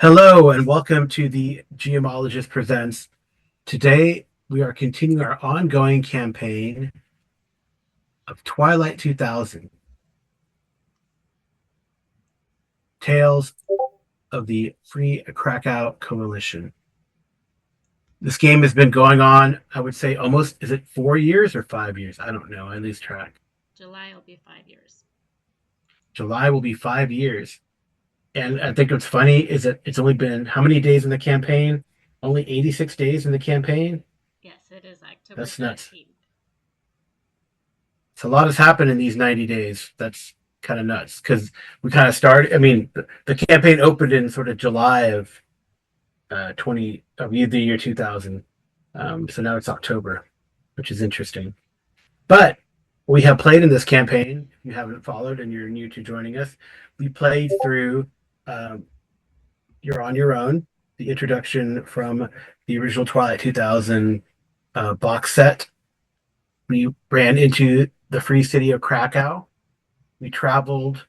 Hello and welcome to the Geomologist Presents. Today we are continuing our ongoing campaign of Twilight 2000, Tales of the Free Krakow Coalition. This game has been going on, I would say almost, is it 4 years or 5 years? I don't know, I lose track. July will be 5 years. July will be 5 years. And I think what's funny is that it's only been how many days in the campaign? Only 86 days in the campaign? Yes, it is October That's nuts. 13th. So a lot has happened in these 90 days. That's kind of nuts because we kind of started. I mean, the campaign opened in sort of July of 20 of the year 2000. So now it's October, which is interesting. But we have played in this campaign. If you haven't followed and you're new to joining us, we played through um, You're on Your Own, the introduction from the original Twilight 2000 box set. We ran into the free city of Krakow. We traveled,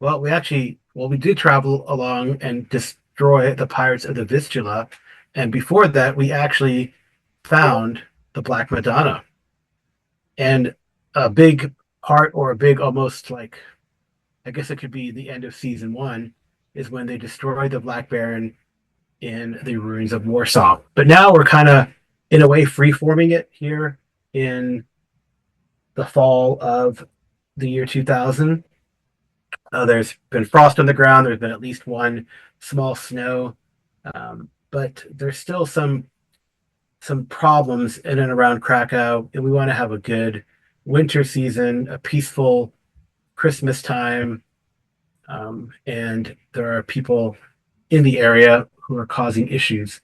we did travel along and destroy the pirates of the Vistula. And before that, we actually found the Black Madonna. And a big part, or a big almost like, I guess it could be the end of season one, is when they destroyed the Black Baron in the ruins of Warsaw. But now we're kind of, in a way, free-forming it here in the fall of the year 2000. There's been frost on the ground. There's been at least one small snow, but there's still some problems in and around Krakow, and we want to have a good winter season, a peaceful Christmas time, and there are people in the area who are causing issues.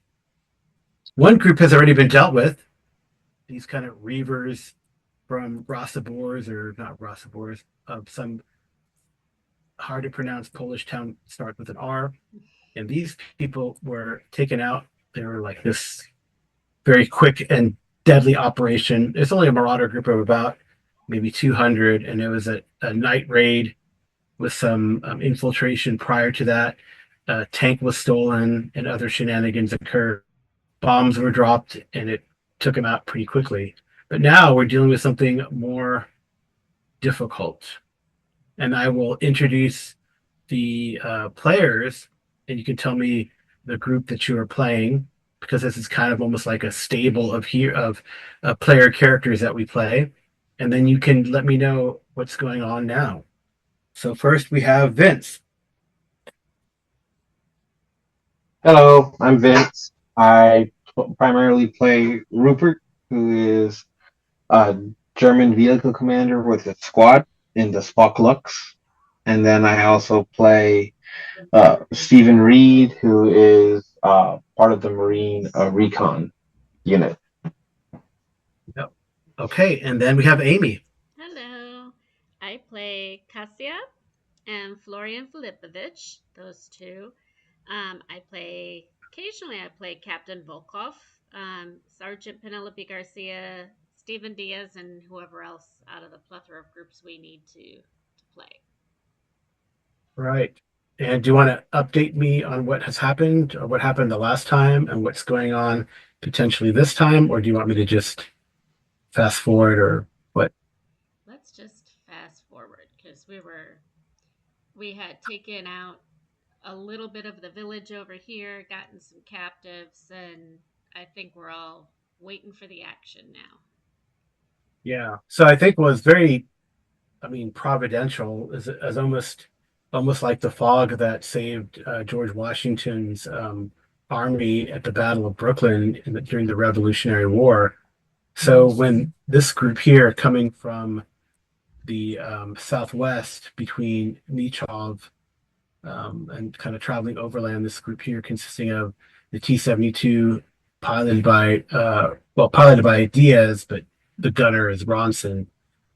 One group has already been dealt with. These kind of reavers from Rossabors, or not Rossabors, of some hard to pronounce Polish town starts with an R. And these people were taken out. They were like this very quick and deadly operation. It's only a marauder group of about maybe 200, and it was a night raid with some infiltration prior to that. A tank was stolen, and other shenanigans occurred. Bombs were dropped, and it took them out pretty quickly. But now we're dealing with something more difficult, and I will introduce the players, and you can tell me the group that you are playing, because this is kind of almost like a stable of player characters that we play, and then you can let me know what's going on now. So first we have Vince. Hello, I'm Vince. I primarily play Rupert, who is a German vehicle commander with a squad in the Spock Lux. And then I also play Stephen Reed, who is part of the Marine Recon unit. Yep. Okay, and then we have Amy. Hello. I play Kasia and Florian Filipovich, those two. Occasionally I play Captain Volkov, Sergeant Penelope Garcia, Stephen Diaz, and whoever else out of the plethora of groups we need to play. Right. And do you want to update me on what has happened, or what happened the last time, and what's going on potentially this time, or do you want me to just fast forward, or what? Let's just fast forward because we had taken out a little bit of the village over here, gotten some captives, and I think we're all waiting for the action now. Yeah. So I think was very, I mean, providential, as almost like the fog that saved George Washington's army at the Battle of Brooklyn during the Revolutionary War. So when this group here, coming from the southwest between Nichov and kind of traveling overland, this group here consisting of the T-72 piloted by Diaz, but the gunner is Ronson,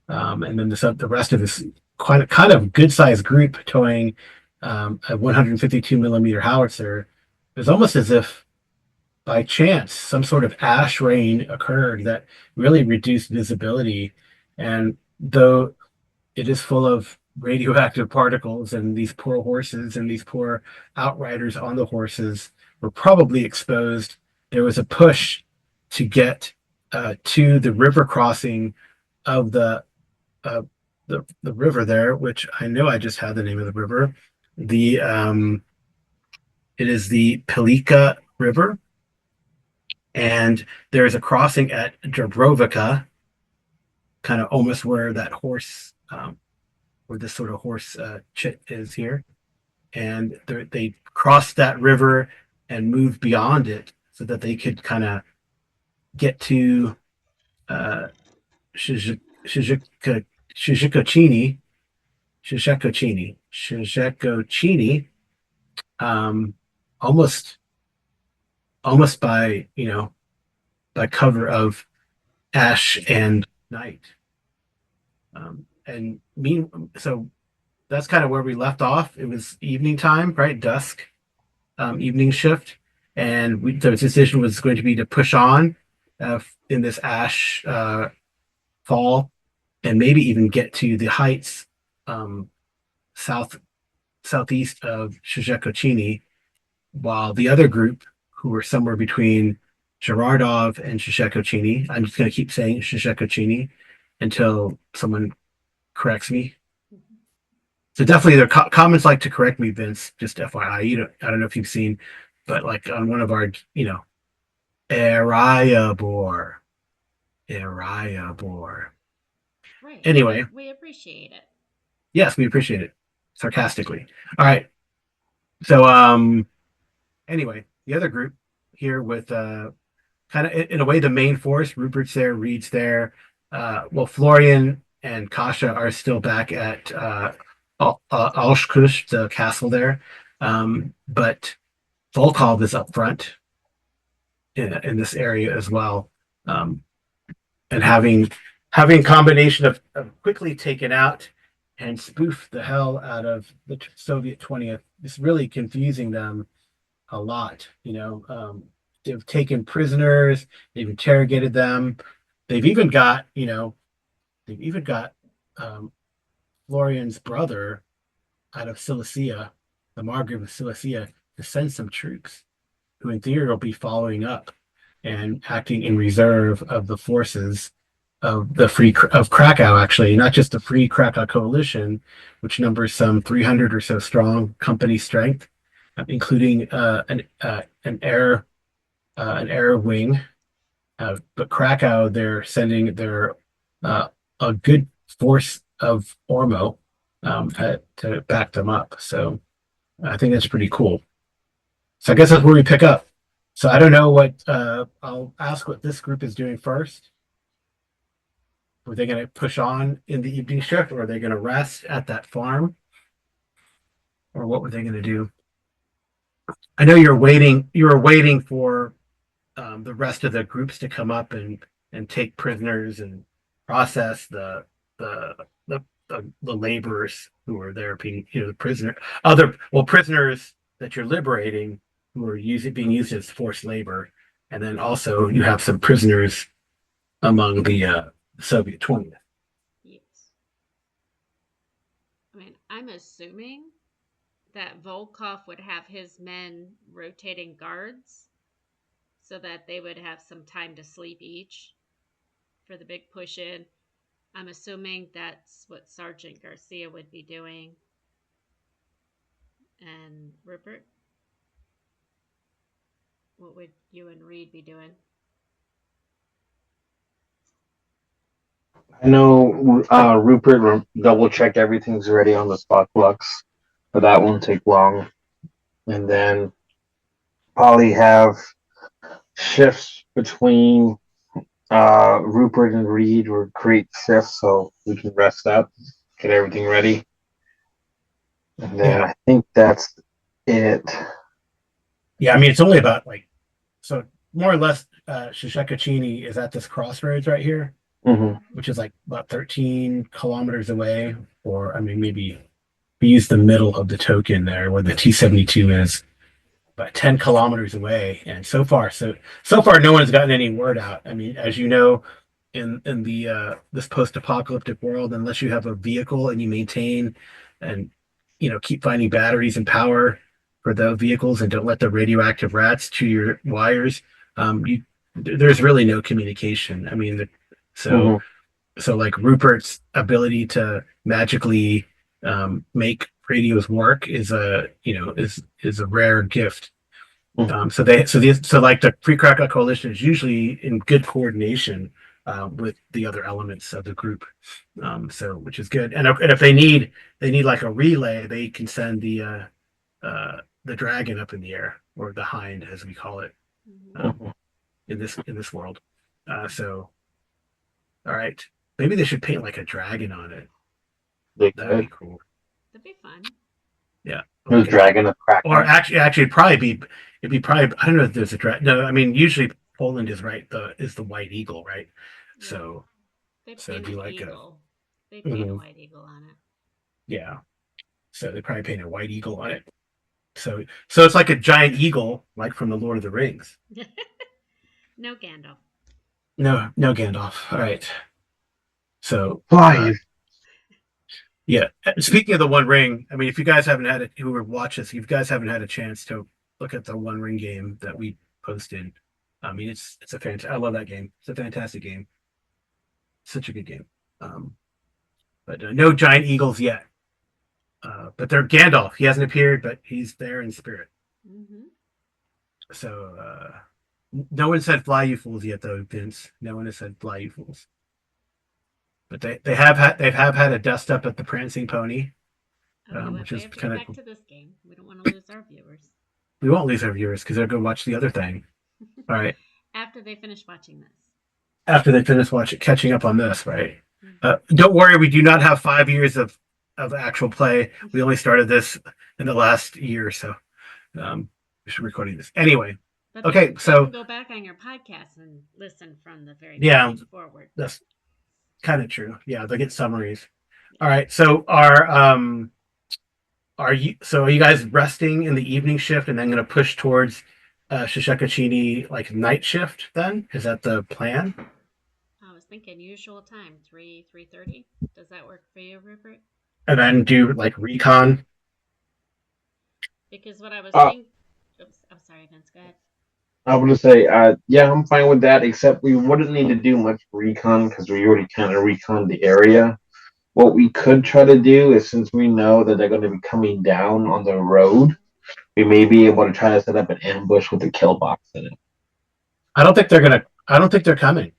and then the rest of this kind of good sized group towing a 152 millimeter howitzer. It was almost as if by chance some sort of ash rain occurred that really reduced visibility. And though it is full of radioactive particles, and these poor horses and these poor outriders on the horses were probably exposed. There was a push to get to the river crossing of uh, the river there, which I know I just had the name of the river. The It is the Pilika River, and there is a crossing at Dubrovka, kind of almost where that horse, where this sort of horse chit is here, and they crossed that river and moved beyond it so that they could kind of get to uh, Shizhikochini, Shizhikochini, um, almost by by cover of ash and night. And mean so that's kind of where we left off. It was evening time, right? Dusk, evening shift, and the decision was going to be to push on in this ash fall, and maybe even get to the heights um, south southeast of Shizhikochini, while the other group, who were somewhere between Girardov and Shishekocini, I'm just going to keep saying Shishekocini until someone corrects me. So definitely, there are comments like to correct me, Vince. Just FYI, I don't know if you've seen, but like on one of our, Ariabor, Ariabor. Right. Anyway, We appreciate it. yes, we appreciate it sarcastically. All right. So, anyway, the other group here with kind of in a way the main force. Rupert's there, Reed's there. Well, Florian and Kasha are still back at Alshkush, the castle there. But Volkov is up front in this area as well. Um, and having a combination of quickly taken out and spoof the hell out of the Soviet 20th, is really confusing them a lot. They've taken prisoners, they've interrogated them, they've even got um, Florian's brother out of Cilicia, the Margrave of Cilicia, to send some troops who, in theory, will be following up and acting in reserve of the forces of the Free of Krakow. Actually, not just the Free Krakow Coalition, which numbers some 300 or so strong company strength, including an air wing. But Krakow, they're sending their a good force of Ormo to back them up. So I think that's pretty cool. So I guess that's where we pick up. So I don't know what I'll ask what this group is doing first. Were they going to push on in the evening shift, or are they going to rest at that farm, or what were they going to do? I know you're waiting. You were waiting for the rest of the groups to come up and take prisoners and process the the laborers who are there being the prisoners that you're liberating who are being used as forced labor, and then also you have some prisoners among the Soviet 20th. Yes. I mean, I'm assuming that Volkov would have his men rotating guards so that they would have some time to sleep each for the big push in. I'm assuming that's what Sergeant Garcia would be doing. And Rupert, what would you and Reed be doing? I know Rupert double check everything's ready on the spot flux, but that won't take long. And then probably have shifts between Rupert and Reed, or create shifts so we can rest up, get everything ready. And then Yeah, I think that's it. yeah. I mean, it's only about so more or less. Shishekachini is at this crossroads right here, Mm-hmm. which is like about 13 kilometers away, or I mean, maybe we use the middle of the token there where the T-72 is, about 10 kilometers away. And so far, no one's gotten any word out. I mean, as you know, in the this post-apocalyptic world unless you have a vehicle and you maintain and keep finding batteries and power for the vehicles and don't let the radioactive rats to your wires. You there's really no communication. I mean, so Hmm. so like Rupert's ability to magically make radios work is a rare gift. So like the Free Krakow Coalition is usually in good coordination with the other elements of the group, so which is good. And if they need like a relay, they can send the dragon up in the air, or the hind as we call it, Hmm. um, in this world. So all right, maybe they should paint like a dragon on it. They That'd be could. cool. That'd be fun. Yeah, The like an Dragon of or Krakow. actually it'd be probably I don't know if there's a dragon. No, I mean usually Poland is right the white eagle, right? Yeah. So They so it'd paint be an like a eagle. They paint a mhm, white eagle on yeah. So they probably paint a white eagle on it. So it's like a giant eagle, like from the Lord of the Rings. it. No Gandalf. No, no Gandalf. All right. So Fly. yeah. Speaking of the One Ring, I mean, if you guys haven't had it, who watch this, if you guys haven't had a chance to look at the One Ring game that we posted, I mean, it's a fantastic. I love that game. It's a fantastic game. Such a good game. Um, but no giant eagles yet. But they're Gandalf. He hasn't appeared, but he's there in spirit. Hmm. So no one said fly you fools yet, though, Vince. No one has said fly you fools. But they have had a dust up at the Prancing Pony, Okay, which we is have to get kind of back to this game. We don't want to lose our viewers we won't lose our viewers because they'll go watch the other thing. All right, after they finish watching this. after they finish watching, catching up on this, right? Hmm. Don't worry, we do not have 5 years of actual play. We only started this in the last year or so. We should recording this anyway. But Okay, they can so go back on your podcast and listen from the very yeah, beginning forward. that's kind of true. Yeah, they get summaries. Yeah. All right, so are you guys resting in the evening shift and then going to push towards Shishakachini like night shift? Then is that the plan? I was thinking usual time, 3:30. Does that work for you, Rupert? And then do like recon? Because what I was Uh, thinking, oops, I'm sorry, Vince, go ahead. I would say, yeah, I'm fine with that. Except we wouldn't need to do much recon because we already kind of recon the area. What we could try to do is, since we know that they're going to be coming down on the road, we may be able to try to set up an ambush with a kill box in it. I don't think they're gonna. I don't think they're coming.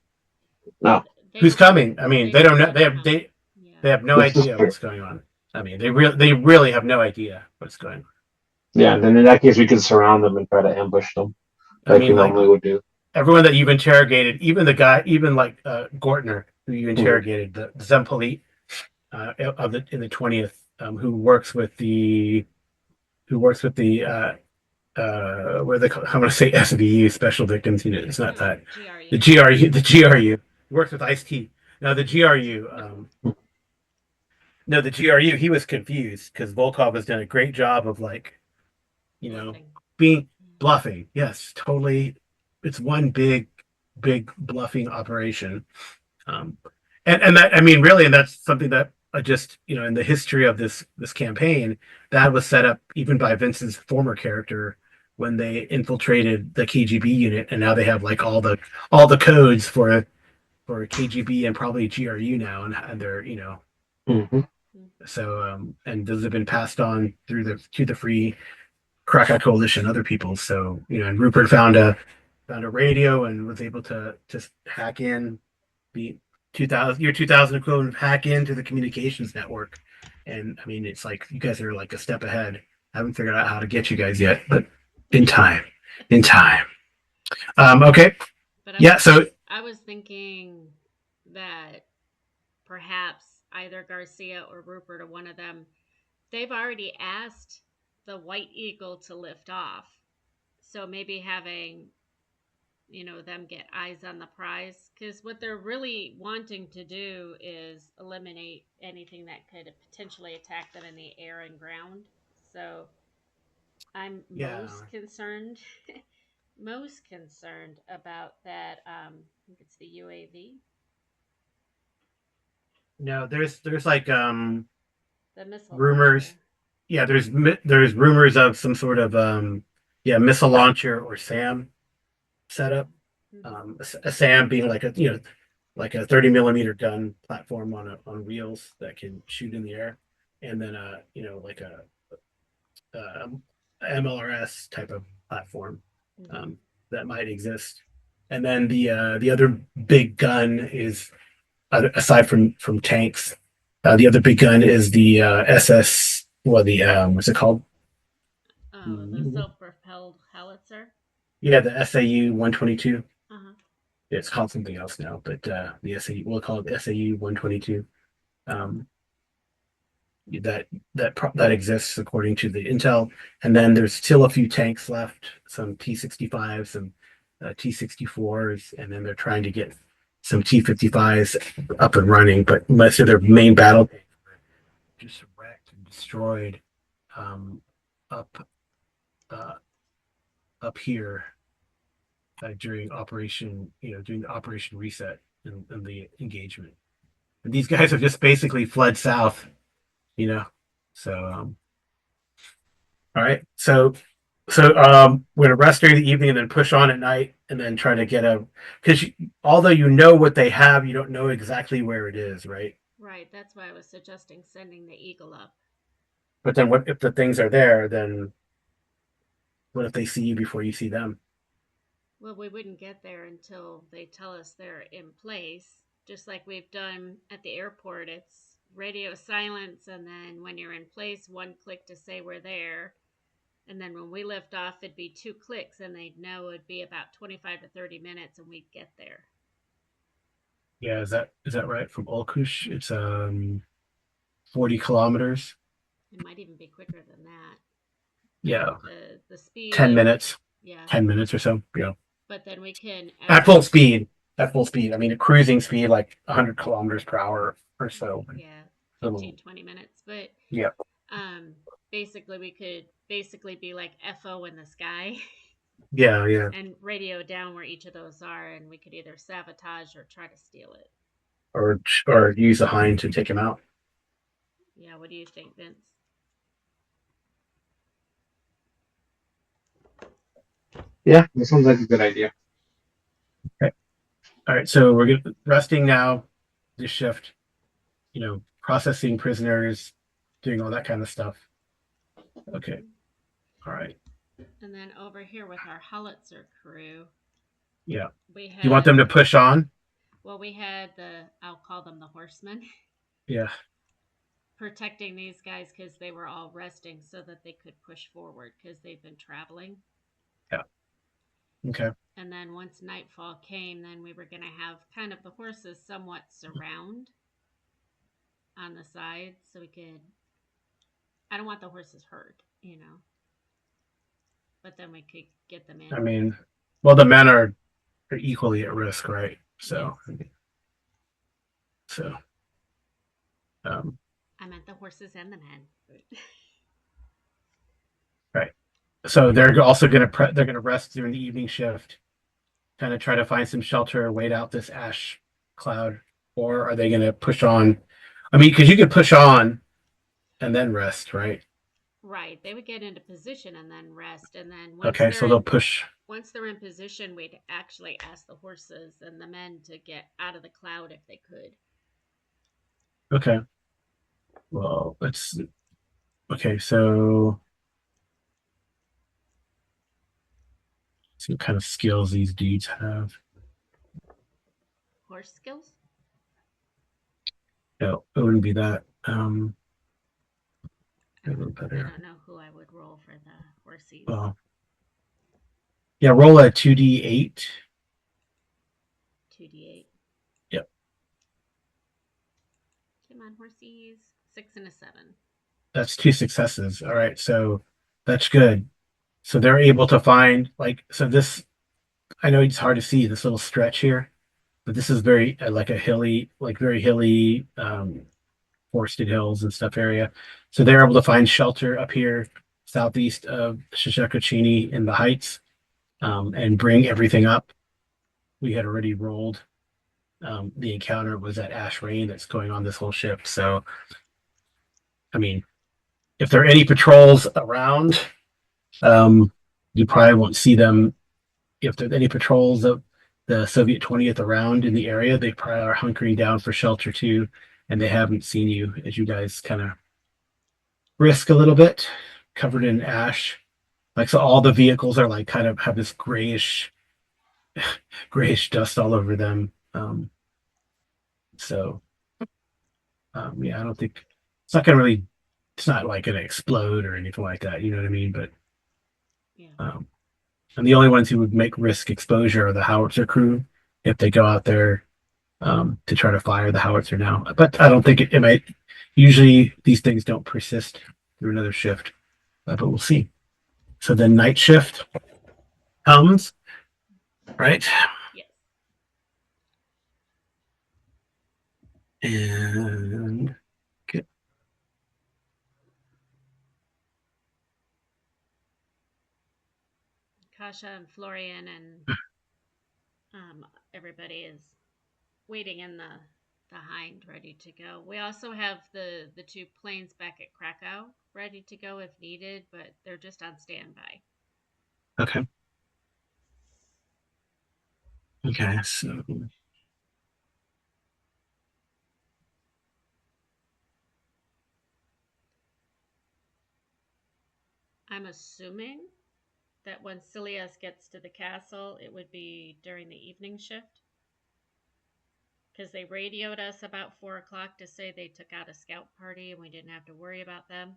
No, They Who's don't know. coming? I mean, They they don't don't know. know They they're have coming. they Yeah. they have no the idea sister. what's going on. I mean, they really have no idea what's going on. Yeah, then in that case, we could surround them and try to ambush them I like we mean, like normally would do. everyone that you've interrogated, even the guy, even like Gortner, who you Hmm. interrogated, the Zempolit in the 20th, where they call, I'm going to say SVU, Special Victims Unit. It's not No, that. The GRU. GRU, the GRU works with Ice T. Now the GRU, no, the GRU. He was confused because Volkov has done a great job of like you know Bluffing. being bluffing. Yes, totally. It's one big bluffing operation. Um, and that I mean, really, and that's something that just in the history of this campaign that was set up even by Vince's former character when they infiltrated the KGB unit, and now they have like all the codes for KGB and probably GRU now, and they're Hmm. so and those have been passed on to the free Krakow Coalition, other people. So and Rupert found a radio and was able to just hack in the 2000 equivalent hack into the communications network. And I mean, it's like you guys are like a step ahead. I haven't figured out how to get you guys yet, but in time, in time. Okay, But yeah. So I was thinking that perhaps either Garcia or Rupert or one of them, they've already asked the White Eagle to lift off. So maybe having, them get eyes on the prize, because what they're really wanting to do is eliminate anything that could potentially attack them in the air and ground. So I'm yeah, most concerned about that. I think it's the UAV. No, there's like The missile rumors. launcher. Yeah, there's rumors of some sort of yeah, missile launcher or SAM setup. Hmm. A SAM being like a like a 30 millimeter gun platform on wheels that can shoot in the air, and then like a MLRS type of platform Hmm. um, that might exist. And then the other big gun is aside from tanks, the other big gun is the SS. Well, the what's it called? Oh, the Mm, self-propelled howitzer. yeah, the SAU 122. Uh-huh. It's called something else now, but the SAU we'll call it the SAU 122. Um, that exists according to the intel, and then there's still a few tanks left, some T-65s, some T-64s, and then they're trying to get some T-55s up and running, but most of their main battle tanks were just wrecked and destroyed um, up uh, up here during during the Operation Reset and the engagement. And these guys have just basically fled south, you know. So all right. We're gonna rest during the evening and then push on at night and then try to get a because although you know what they have, you don't know exactly where it is, right? Right. That's why I was suggesting sending the Eagle up. But then what if the things are there? Then what if they see you before you see them? Well, we wouldn't get there until they tell us they're in place. Just like we've done at the airport, it's radio silence, and then when you're in place, one click to say we're there. And then when we lift off, it'd be two clicks, and they'd know it'd be about 25 to 30 minutes, and we'd get there. Yeah, is that right? From Olkush, it's 40 kilometers. It might even be quicker than that. Yeah, The speed 10 of, minutes, yeah. 10 minutes or so. Yeah, But then we can at full actually, speed. At full speed. I mean, a cruising speed like 100 kilometers per hour or so. yeah, A little, 15, 20 minutes. But yeah, um, basically, we could basically be like FO in the sky yeah, yeah. and radio down where each of those are, and we could either sabotage or try to steal it. Or use a hind to take him out. Yeah, what do you think, Vince? Yeah, that sounds like a good idea. Okay. All right, so we're resting now. This shift, processing prisoners, doing all that kind of stuff. Okay. Hmm. All right. And then over here with our Howitzer crew, Yeah. we Do you want had, them to push on? we had I'll call them the horsemen, Yeah. protecting these guys because they were all resting so that they could push forward because they've been traveling. Yeah. Okay. And then once nightfall came, then we were going to have kind of the horses somewhat surround on the side so we could. I don't want the horses hurt, but then we could get them I in. mean, well, the men are equally at risk, right? Yes, So, um, I meant the horses and the men. right. So they're also they're gonna rest during the evening shift, kind of try to find some shelter, wait out this ash cloud, or are they gonna push on? I mean, because you could push on and then rest, right? Right, they would get into position and then rest, and then Okay, so they'll push. once they're in position, we'd actually ask the horses and the men to get out of the cloud if they could. Okay, well, let's. Okay, so see what kind of skills these dudes have. Horse skills? No, it wouldn't be that. A I little don't, I better. don't know who I would roll for the horsies. Well, yeah, roll a 2d8. 2d8. Yep, Come on, horsies. 6 and a 7. that's two successes. All right, so that's good. So they're able to find so this. I know it's hard to see this little stretch here, but this is very like a hilly, like very hilly, forested hills and stuff area. So they're able to find shelter up here southeast of Shishakachini in the heights, and bring everything up. We had already rolled. the encounter was at Ash Rain that's going on this whole ship. So, I mean, if there are any patrols around, um, you probably won't see them. If there's any patrols of the Soviet 20th around in the area, they probably are hunkering down for shelter too, and they haven't seen you as you guys kind of risk a little bit, covered in ash. Like so, all the vehicles are like kind of have this grayish dust all over them. So yeah, I don't think it's not gonna really. It's not like gonna explode or anything like that. You know what I mean? But Yeah. um, and the only ones who would make risk exposure are the howitzer crew if they go out there to try to fire the howitzer now. But I don't think it might. Usually these things don't persist through another shift, but we'll see. So then night shift comes, right? Yes. And get Kasha and Florian and everybody is waiting in the hind ready to go. We also have the two planes back at Krakow ready to go if needed, but they're just on standby. okay. Okay, so I'm assuming that when Silius gets to the castle, it would be during the evening shift because they radioed us about 4 o'clock to say they took out a scout party and we didn't have to worry about them.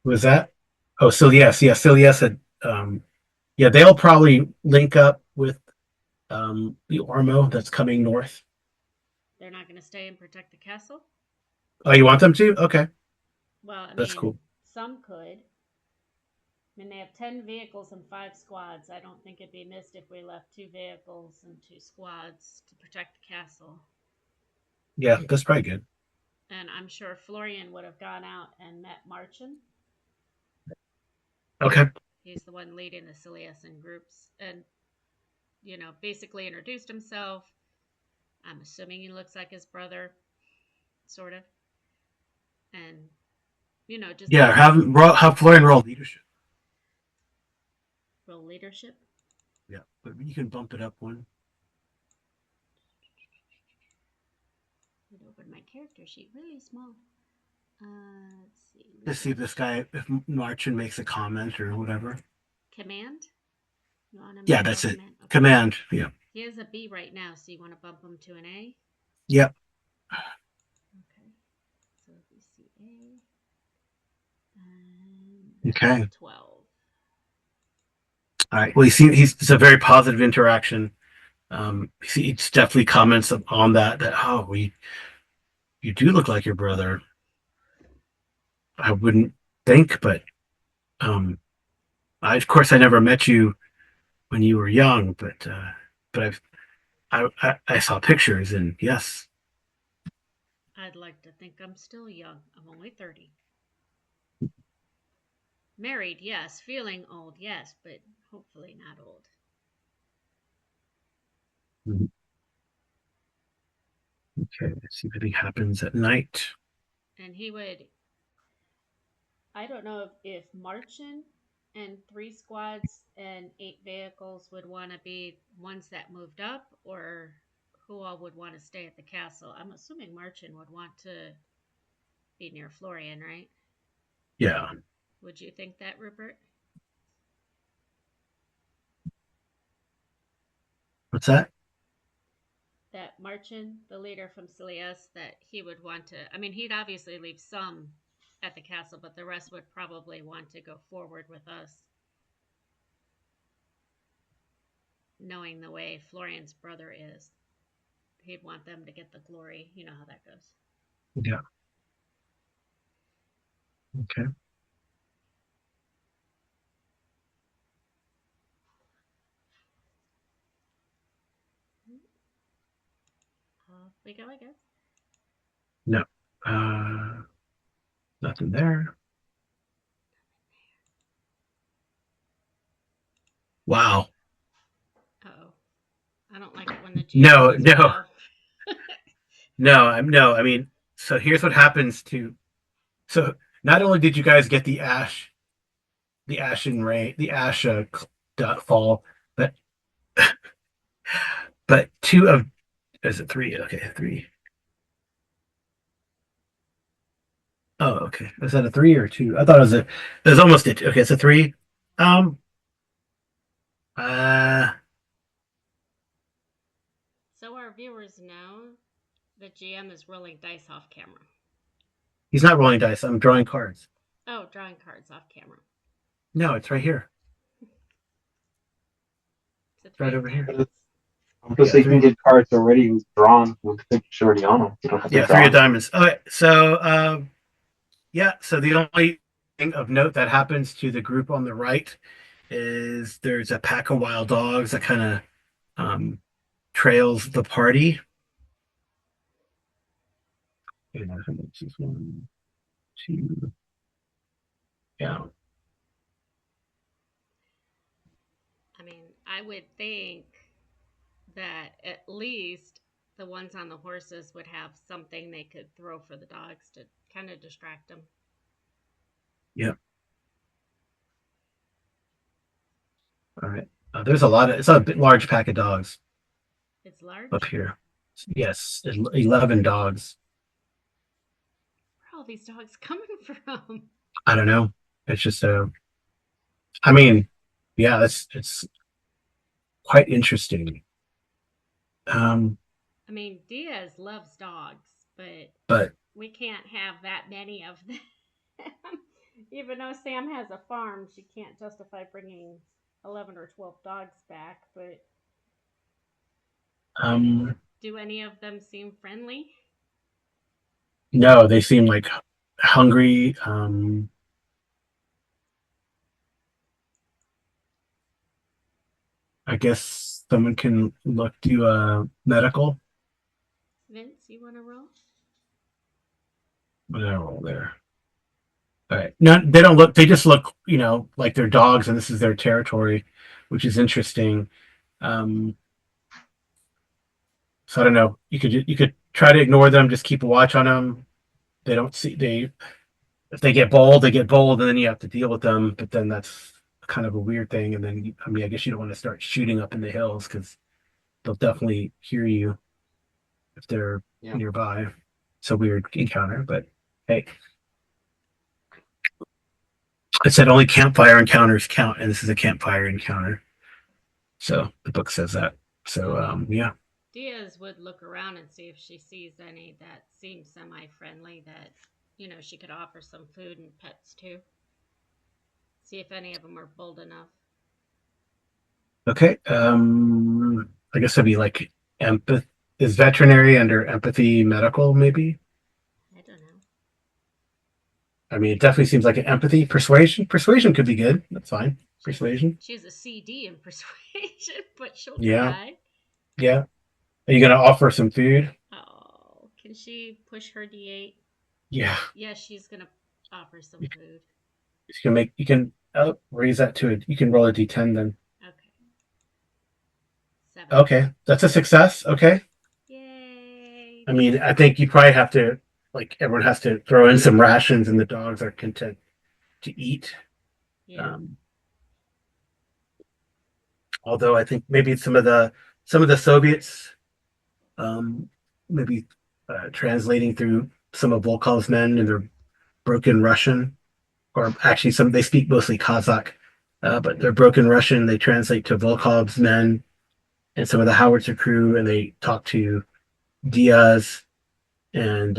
was that? Oh, so yes, so yes, yeah, they'll probably link up with the Ormo that's coming north. They're not going to stay and protect the castle. Oh, you want them to? Okay, Well, I that's mean, cool. some could. I mean, they have 10 vehicles and 5 squads. I don't think it'd be missed if we left 2 vehicles and 2 squads to protect the castle. Yeah, that's probably good. And I'm sure Florian would have gone out and met Marchin. Okay. He's the one leading the Siliusan groups and, basically introduced himself. I'm assuming he looks like his brother, sort of. And, just Yeah, have Florian roll leadership. real leadership. Yeah, but you can bump it up one. I'd open my character sheet really small. Let's see. To see if this guy, if Marchin makes a comment or whatever. Command? You want him to Yeah, roll that's it. command? Okay. Command. Yeah. He has a B right now, so you want to bump him to an A? Yep. Okay. So BCA. And that's Okay. 12. All right. Well, it's a very positive interaction. He definitely comments on that. Oh, you do look like your brother. I wouldn't think, but um, of course I never met you when you were young, but I saw pictures and yes, I'd like to think I'm still young. I'm only 30. Married, yes. Feeling old, yes, but hopefully not old. okay. Let's see if anything happens at night. And he would, I don't know if Marchin and 3 squads and 8 vehicles would want to be ones that moved up or who all would want to stay at the castle. I'm assuming Marchin would want to be near Florian, right? Yeah. Would you think that, Rupert? What's that? That Marchin, the leader from Silius, that he would want to. I mean, he'd obviously leave some at the castle, but the rest would probably want to go forward with us, knowing the way Florian's brother is. He'd want them to get the glory. You know how that goes. Yeah. Okay. Off we go, I guess. No. Uh, nothing there. Wow. Uh oh. I don't like it when the GM No, says no, wow. no. I'm no. I mean, so here's what happens to. So not only did you guys get the ash and rain, the ash fall, but two of is it three? Okay, three. Oh, okay. Is that a three or two? I thought it was almost a two. Okay, it's a three. Um, uh, So our viewers know the GM is rolling dice off camera. he's not rolling dice. I'm drawing cards. Oh, drawing cards off camera. No, it's right here. It's a It's three right of over here. diamonds. Just Yeah, so you can three. get cards already drawn with the picture already on them. You don't have to Yeah, draw three of them. diamonds. Okay, so yeah. So the only thing of note that happens to the group on the right is there's a pack of wild dogs that kind of um, trails the party. And how much is one, two, yeah, I mean, I would think that at least the ones on the horses would have something they could throw for the dogs to kind of distract them. yeah. All right. There's a lot of it's a bit large pack of dogs It's up large. here. Yes, 11 dogs. Where are all these dogs coming from? I don't know. It's just I mean, yeah, it's quite interesting. Um, I mean, Diaz loves dogs, but but we can't have that many of them. Even though Sam has a farm, she can't justify bringing 11 or 12 dogs back. But um, do any of them seem friendly? no, they seem like hungry. I guess someone can look to medical. Vince, you want to roll? They're all there. All right. No, they don't look. They just look, like they're dogs, and this is their territory, which is interesting. Um, so I don't know. You could try to ignore them. Just keep a watch on them. They don't see they if they get bold, they get bold, and then you have to deal with them. But then that's kind of a weird thing. And then I mean, I guess you don't want to start shooting up in the hills because they'll definitely hear you if they're Yeah. nearby. It's a weird encounter, but hey, it said only campfire encounters count, and this is a campfire encounter. So the book says that. So I mean, yeah. Diaz would look around and see if she sees any that seem semi friendly that, she could offer some food and pets to. See if any of them are bold enough. Okay. I guess it'd be like empath. Is veterinary under empathy medical? Maybe. I don't know. I mean, it definitely seems like an empathy persuasion. Persuasion could be good. That's fine. Persuasion. She has a CD in persuasion, but she'll Yeah. try. Yeah. Are you gonna offer some food? Oh, can she push her D8? Yeah. Yes, she's gonna offer some food. You can make. You can raise that to it. You can roll a d10 then. Okay. 7. Okay, that's a success. Okay. Yay. I mean, I think you probably have to like everyone has to throw in some rations, and the dogs are content to eat. Yeah. Um, although I think maybe some of the Soviets, um, maybe translating through some of Volkov's men in their broken Russian, or actually some they speak mostly Kazakh, but they're broken Russian. They translate to Volkov's men and some of the howitzer crew, and they talk to Diaz and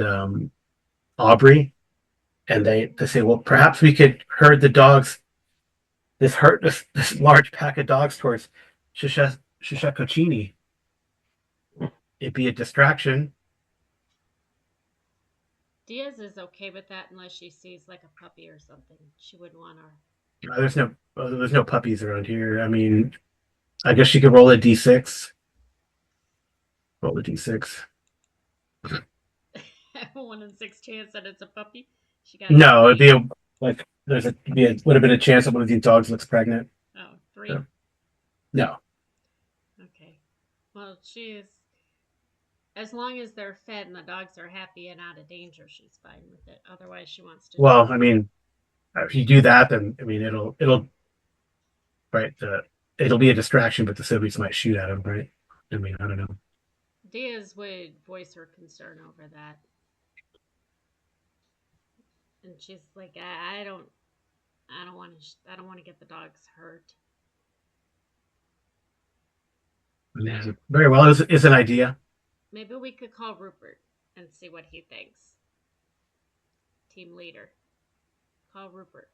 Aubrey, and they say, well, perhaps we could herd the dogs this large pack of dogs towards Shishakochini. It'd be a distraction. Diaz is okay with that unless she sees like a puppy or something. She wouldn't want her. There's no puppies around here. I mean, I guess she could roll a d6. Roll a d6. 1 in 6 chance that it's a puppy. She got a No, it'd 3. be like would have been a chance that one of these dogs looks pregnant. Oh, 3. So, no. Okay. Well, she's as long as they're fed and the dogs are happy and out of danger, she's fine with it. Otherwise, she wants to Well, just. I mean, if you do that, then I mean, it'll right. It'll be a distraction, but the civvies might shoot at him, right? I mean, I don't know. Diaz would voice her concern over that, and she's like, I don't want to, I don't want to get the dogs hurt. Yeah. Very well. Is an idea. Maybe we could call Rupert and see what he thinks. Team leader, call Rupert.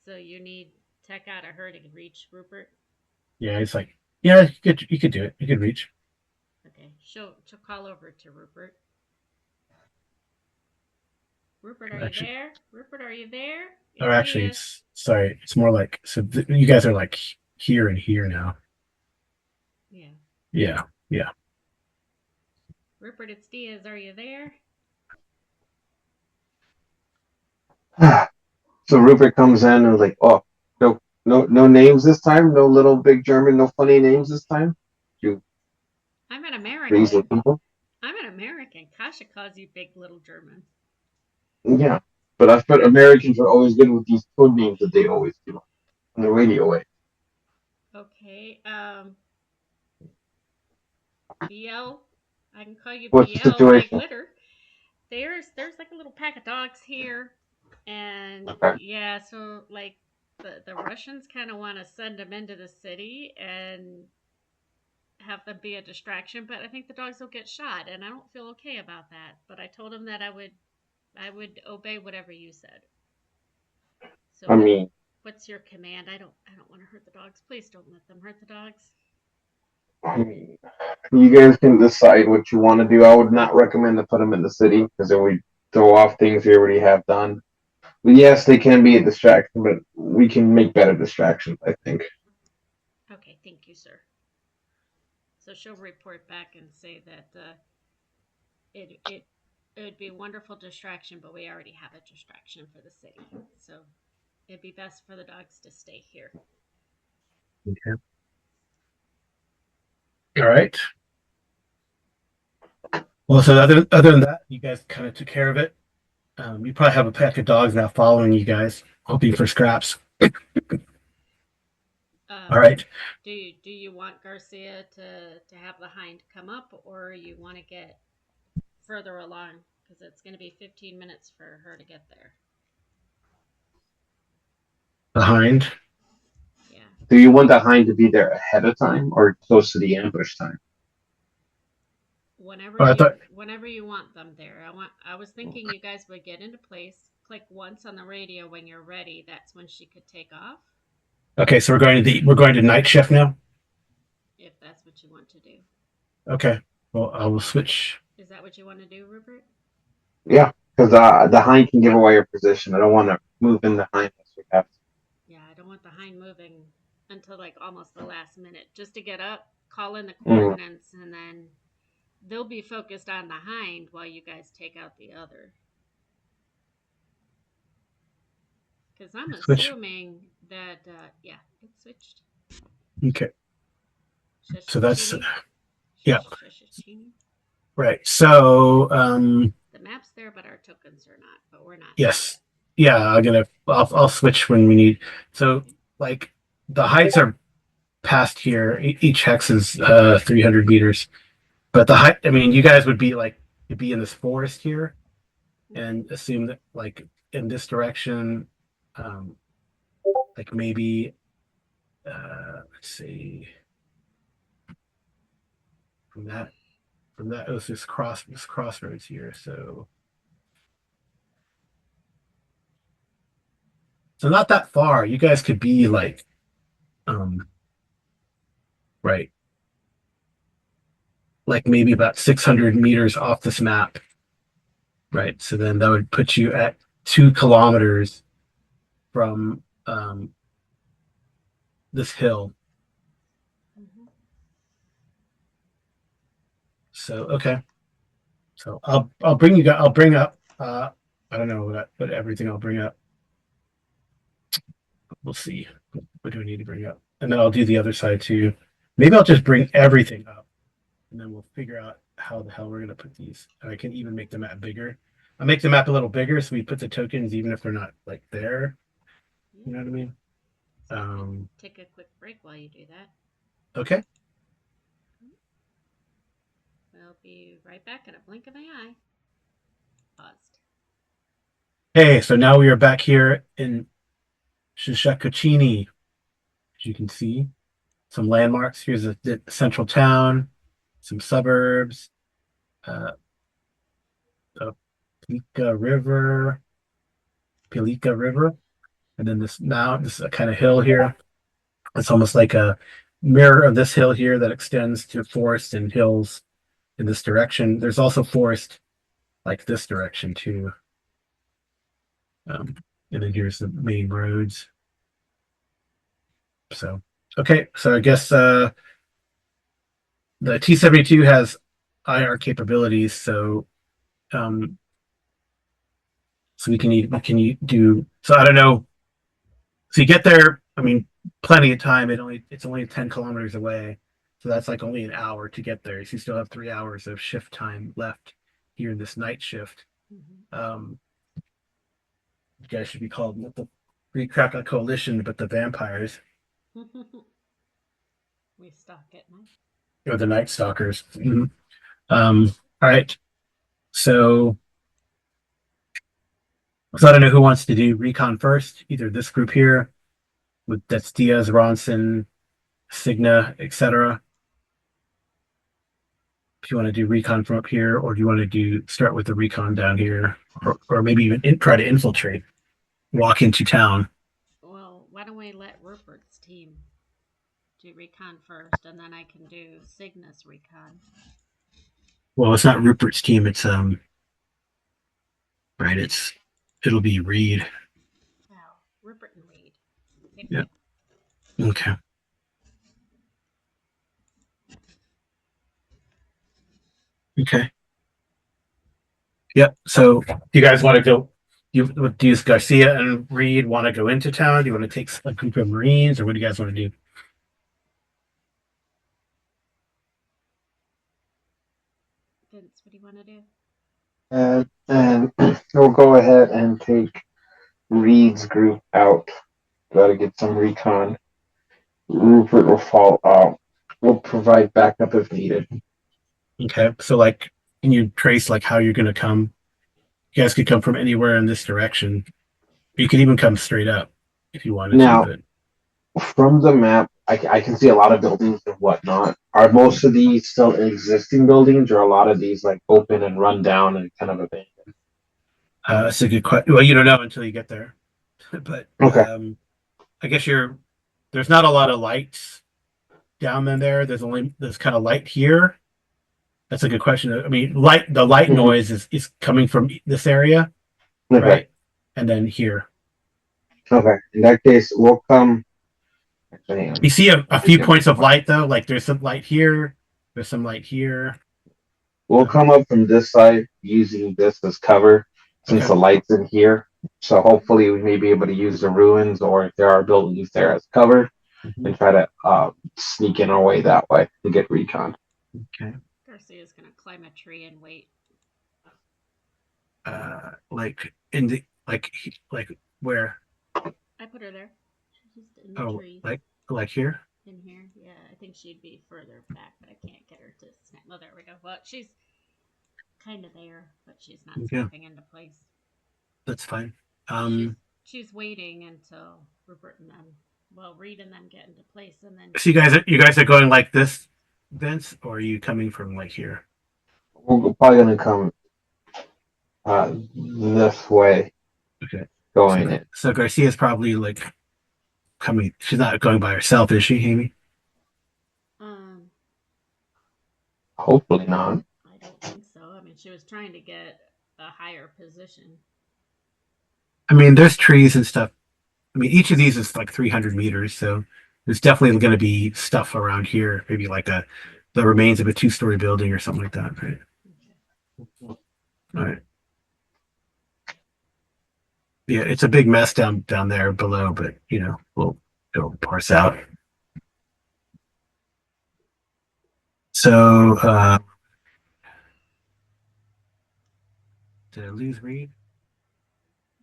So you need tech out of her to reach Rupert. Yeah, it's like, yeah, you could do it. You could reach. Okay, she'll call over to Rupert. Rupert, are you Actually, there? Rupert, are you there? or It's actually, Diaz. it's sorry. It's more like so. You guys are like here and here now. Yeah. Yeah, yeah. Rupert, it's Diaz. Are you there? So Rupert comes in and like, oh, no names this time. No little big German, no funny names this time. You I'm an crazy American. people. I'm an American. Kasha calls you big little German. Yeah, but I thought Americans are always good with these code names that they always do on the radio way. Okay. BL. I can call you What's the BL, big situation? litter. There's like a little pack of dogs here, and Okay. yeah, so like the Russians kind of want to send them into the city and have them be a distraction, but I think the dogs will get shot, and I don't feel okay about that. But I told him that I would obey whatever you said. So I mean, what's your command? I don't want to hurt the dogs. Please don't let them hurt the dogs. I mean, you guys can decide what you want to do. I would not recommend to put them in the city because then we throw off things we already have done. But yes, they can be a distraction, but we can make better distractions, I think. Okay, thank you, sir. So she'll report back and say that it it it would be a wonderful distraction, but we already have a distraction for the city. So it'd be best for the dogs to stay here. Okay. All right. Well, so other than that, you guys kind of took care of it. You probably have a pack of dogs now following you guys, hoping for scraps. All Um, right. do you want Garcia to have the hind come up, or you want to get further along because it's going to be 15 minutes for her to get there? Behind. Yeah. Do you want the hind to be there ahead of time or close to the ambush time? Whenever Oh, I thought. you want them there. I was thinking you guys would get into place, click once on the radio when you're ready. That's when she could take off, Okay, so we're going to night shift now. if that's what you want to do. Okay. Well, I will switch. Is that what you want to do, Rupert? Yeah, because the hind can give away your position. I don't want to move in the hind unless we have to. Yeah, I don't want the hind moving until like almost the last minute just to get up, call in the Mm. coordinates, and then they'll be focused on the hind while you guys take out the other. Because I'm Switch. assuming that, yeah, it switched. Okay. So that's Shashachini? yeah. Shashachini? Right. So The map's there, but our tokens are not. But we're not there yes. yet. Yeah, I'll switch when we need. So like the heights are past here. Each hex is 300 meters. But the height, I mean, you guys would be like you'd be in this forest here Okay. and assume that like in this direction, um like maybe let's see from that it was this crossroads here. So not that far. You guys could be like um right like maybe about 600 meters off this map, right? So then that would put you at 2 kilometers from this hill. Mm-hmm. So okay, so I'll bring you guys. I'll bring up. I don't know what everything I'll bring up. We'll see. What do we need to bring up? And then I'll do the other side too. Maybe I'll just bring everything up, and then we'll figure out how the hell we're gonna put these. And I can even make the map bigger. I'll make the map a little bigger so we put the tokens even if they're not like there. Yeah. You know what I mean? So we can take a quick break while you do that. Okay. We'll be right back in a blink of an eye. Paused. Hey, so now we are back here in Shishakuchini. As you can see, some landmarks. Here's the central town, some suburbs, uh, the Pilika River, and then this mountain, this kind of hill here. It's almost like a mirror of this hill here that extends to forest and hills in this direction. There's also forest like this direction too. Um, and then here's the main roads. So, okay, so I guess the T-72 has IR capabilities, so um, so we can do. So I don't know. So you get there. I mean, plenty of time. It's only 10 kilometers away, so that's like only an hour to get there. So you still have 3 hours of shift time left here in this night shift. Mm-hmm. You guys should be called not the Free Krakow Coalition, but the vampires We stalk at night. or the Night Stalkers. Mhm. All right. So, I don't know who wants to do recon first. Either this group here with that's Diaz, Ronson, Signa, etc. If you want to do recon from up here, or do you want to do start with the recon down here, or maybe even try to infiltrate, walk into town. Well, why don't we let Rupert's team do recon first, and then I can do Cygnus recon. Well, it's not Rupert's team. It's right. It'll be Reed. Oh, Rupert and Reed. Same Yeah. thing. Okay. Okay. Yep. So, do you guys want to go? Do Garcia and Reed want to go into town? Do you want to take a group of Marines, or what do you guys want to do? Vince, what do you want to do? And we'll go ahead and take Reed's group out. Got to get some recon. Rupert will fall out. We'll provide backup if needed. Okay. So, like, can you trace like how you're going to come? You guys could come from anywhere in this direction. You could even come straight up if you wanted to, Now, but from the map, I can see a lot of buildings and whatnot. Are most of these still existing buildings, or a lot of these like open and run down and kind of abandoned? it's a good question. Well, you don't know until you get there, but Okay. I guess there's not a lot of lights down in there. There's kind of light here. That's a good question. I mean, the light Mm-hmm. noise is coming from this area, Okay. right? And then here. Okay. In that case, we'll come. Actually, hang on. You see a Let me few get my points of mark. light though, like there's some light here, there's some light here. We'll come up from this side using this as cover since Okay. the light's in here. So hopefully we may be able to use the ruins or if there are buildings there as cover Mhm. and try to sneak in our way that way to get recon. Okay. Garcia's going to climb a tree and wait. Like in the like where? I put her there. She's just in the Oh, tree like here. in here. Yeah, I think she'd be further back, but I can't get her to snap. Oh, there we go. Well, she's kind of there, but she's not Yeah, snapping into place. that's fine. She's Um, she's waiting until Rupert and them, well, Reed and them get into place, and then so you guys are going like this, Vince, or are you coming from like here? We're probably going to come this way Okay. So going in. so Garcia's probably like coming. She's not going by herself, is she, Amy? um, Hopefully not. I don't think so. I mean, she was trying to get a higher position. I mean, there's trees and stuff. I mean, each of these is like 300 meters, so there's definitely going to be stuff around here. Maybe like the remains of a two-story building or something like that, right? Okay. All right. Yeah, it's a big mess down there below, but it'll parse out. So, did I lose Reed?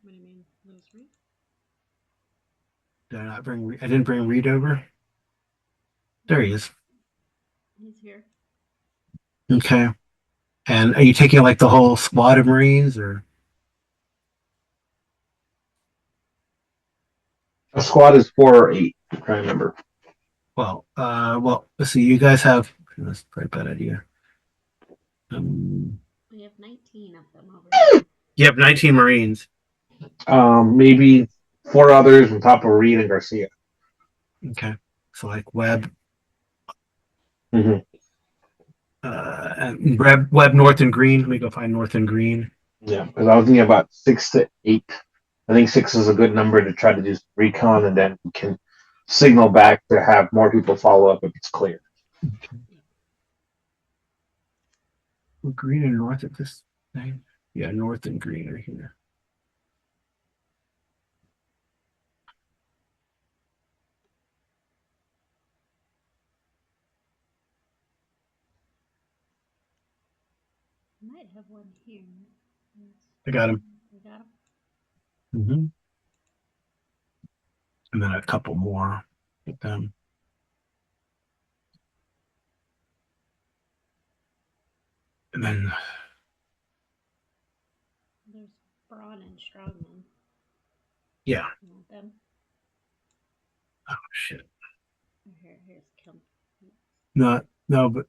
What do you mean, lose Reed? Did I not bring? I didn't bring Reed over. There he is. He's here. Okay. And are you taking like the whole squad of Marines, or A squad is 4 or 8. I'm trying to remember. well, let's see. You guys have. That's probably a bad idea. We have 19 of them over here. You have 19 Marines. Maybe 4 others on top of Reed and Garcia. Okay. So like Webb, Mm-hmm. and Webb, North and Green. Let me go find North and Green. Yeah, because I was thinking about 6 to 8. I think 6 is a good number to try to do recon, and then we can signal back to have more people follow up if it's clear. Okay. Well, Green and North at this thing. Yeah, North and Green are here. I might have one here. I got him. We got him. Mm-hmm. And then a couple more with them. And then, There's Braun and Strongman. yeah. You want them? Oh shit. Here's Kemp. No, but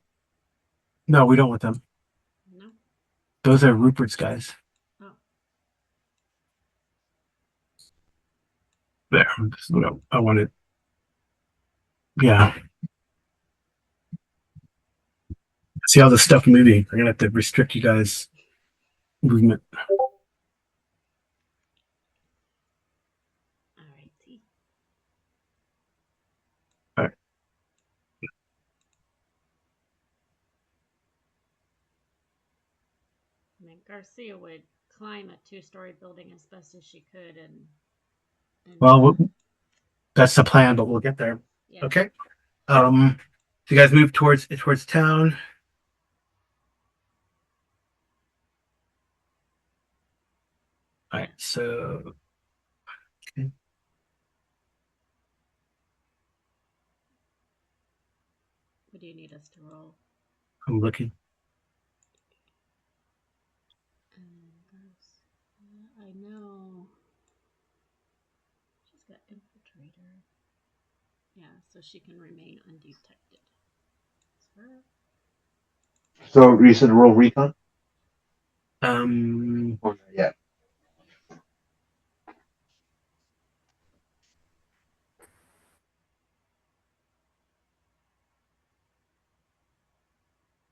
no, we don't want them. No? Those are Rupert's guys. Oh. There. This is what I wanted. Yeah. See all this stuff moving. I'm gonna have to restrict you guys' movement. Alrighty. All right. I mean, Garcia would climb a 2-story building as best as she could, and Well, that's the plan, but we'll get there. yeah. Okay. So you guys move towards town. All right. So okay, What do you need us to roll? I'm looking. I know. She's got infiltrator. Yeah, so she can remain undetected. That's her. So recent roll recon? Um, Or not yet?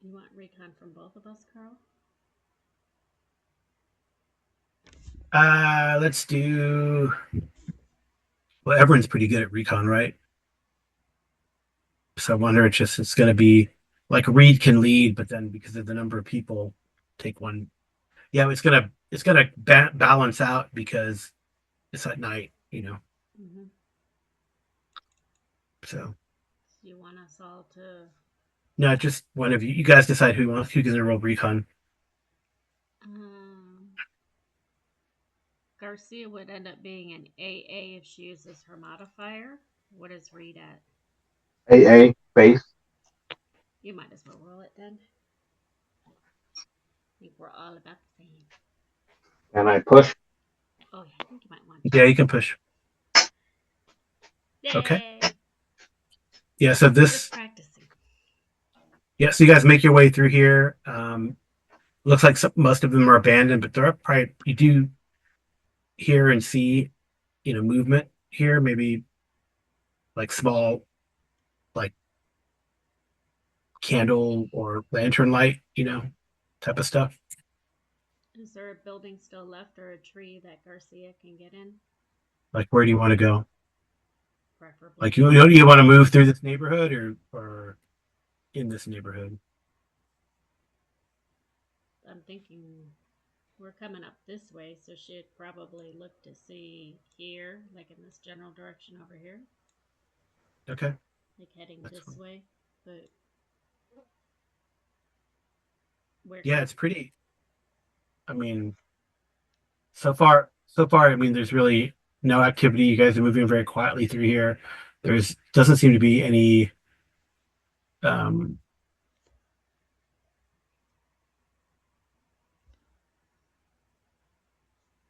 You want recon from both of us, Carl? let's do. Well, everyone's pretty good at recon, right? So I wonder it's going to be like Reed can lead, but then because of the number of people, take one. Yeah, it's gonna balance out because it's at night, Mm-hmm. So So you want us all to. no, just one of you. You guys decide who's gonna roll recon. Um, Garcia would end up being an AA if she uses her modifier. What is Reed at? AA base. You might as well roll it then. I think we're all about the same. And I push. Oh yeah, I think you might want Yeah, to. you can push. Okay. Yay! Yeah. So Just this. practicing. Yeah. So you guys make your way through here. Looks like most of them are abandoned, but there are probably you do hear and see, movement here. Maybe like small, like candle or lantern light, type of stuff. Is there a building still left or a tree that Garcia can get in? Like, where do you want to go? Preferably Like, the you want to move through this neighborhood or in this neighborhood? I'm thinking we're coming up this way, so she'd probably look to see here, like in this general direction over here, Okay, like heading that's this fine. way. But Where Yeah, it's pretty. I mean, so far, I mean, there's really no activity. You guys are moving very quietly through here. There's doesn't seem to be any um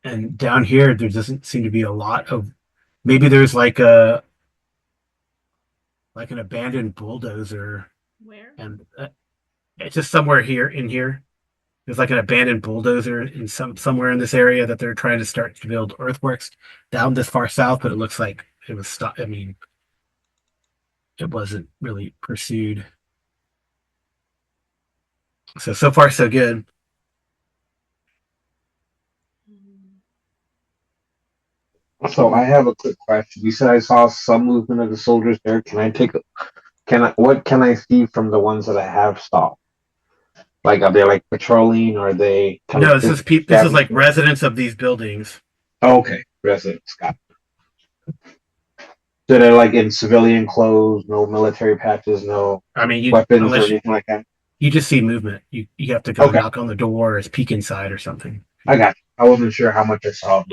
and down here there doesn't seem to be a lot of maybe there's like an abandoned bulldozer where? and it's just somewhere here in here. There's like an abandoned bulldozer in somewhere in this area that they're trying to start to build earthworks down this far south, but it looks like it was stopped. I mean, it wasn't really pursued. So far so good. Um, So I have a quick question. You said I saw some movement of the soldiers there. Can I take a can I what can I see from the ones that I have stopped? Like are they like patrolling? Are they kind of No, this is just this is like scavenging? residents of these buildings. Oh, okay, residents. Got it. So they're like in civilian clothes, no military patches, no I mean, you weapons or unless anything like that. you just see movement, you have to go Okay, knock on the door or peek inside or something. I got you. I wasn't sure how much I saw.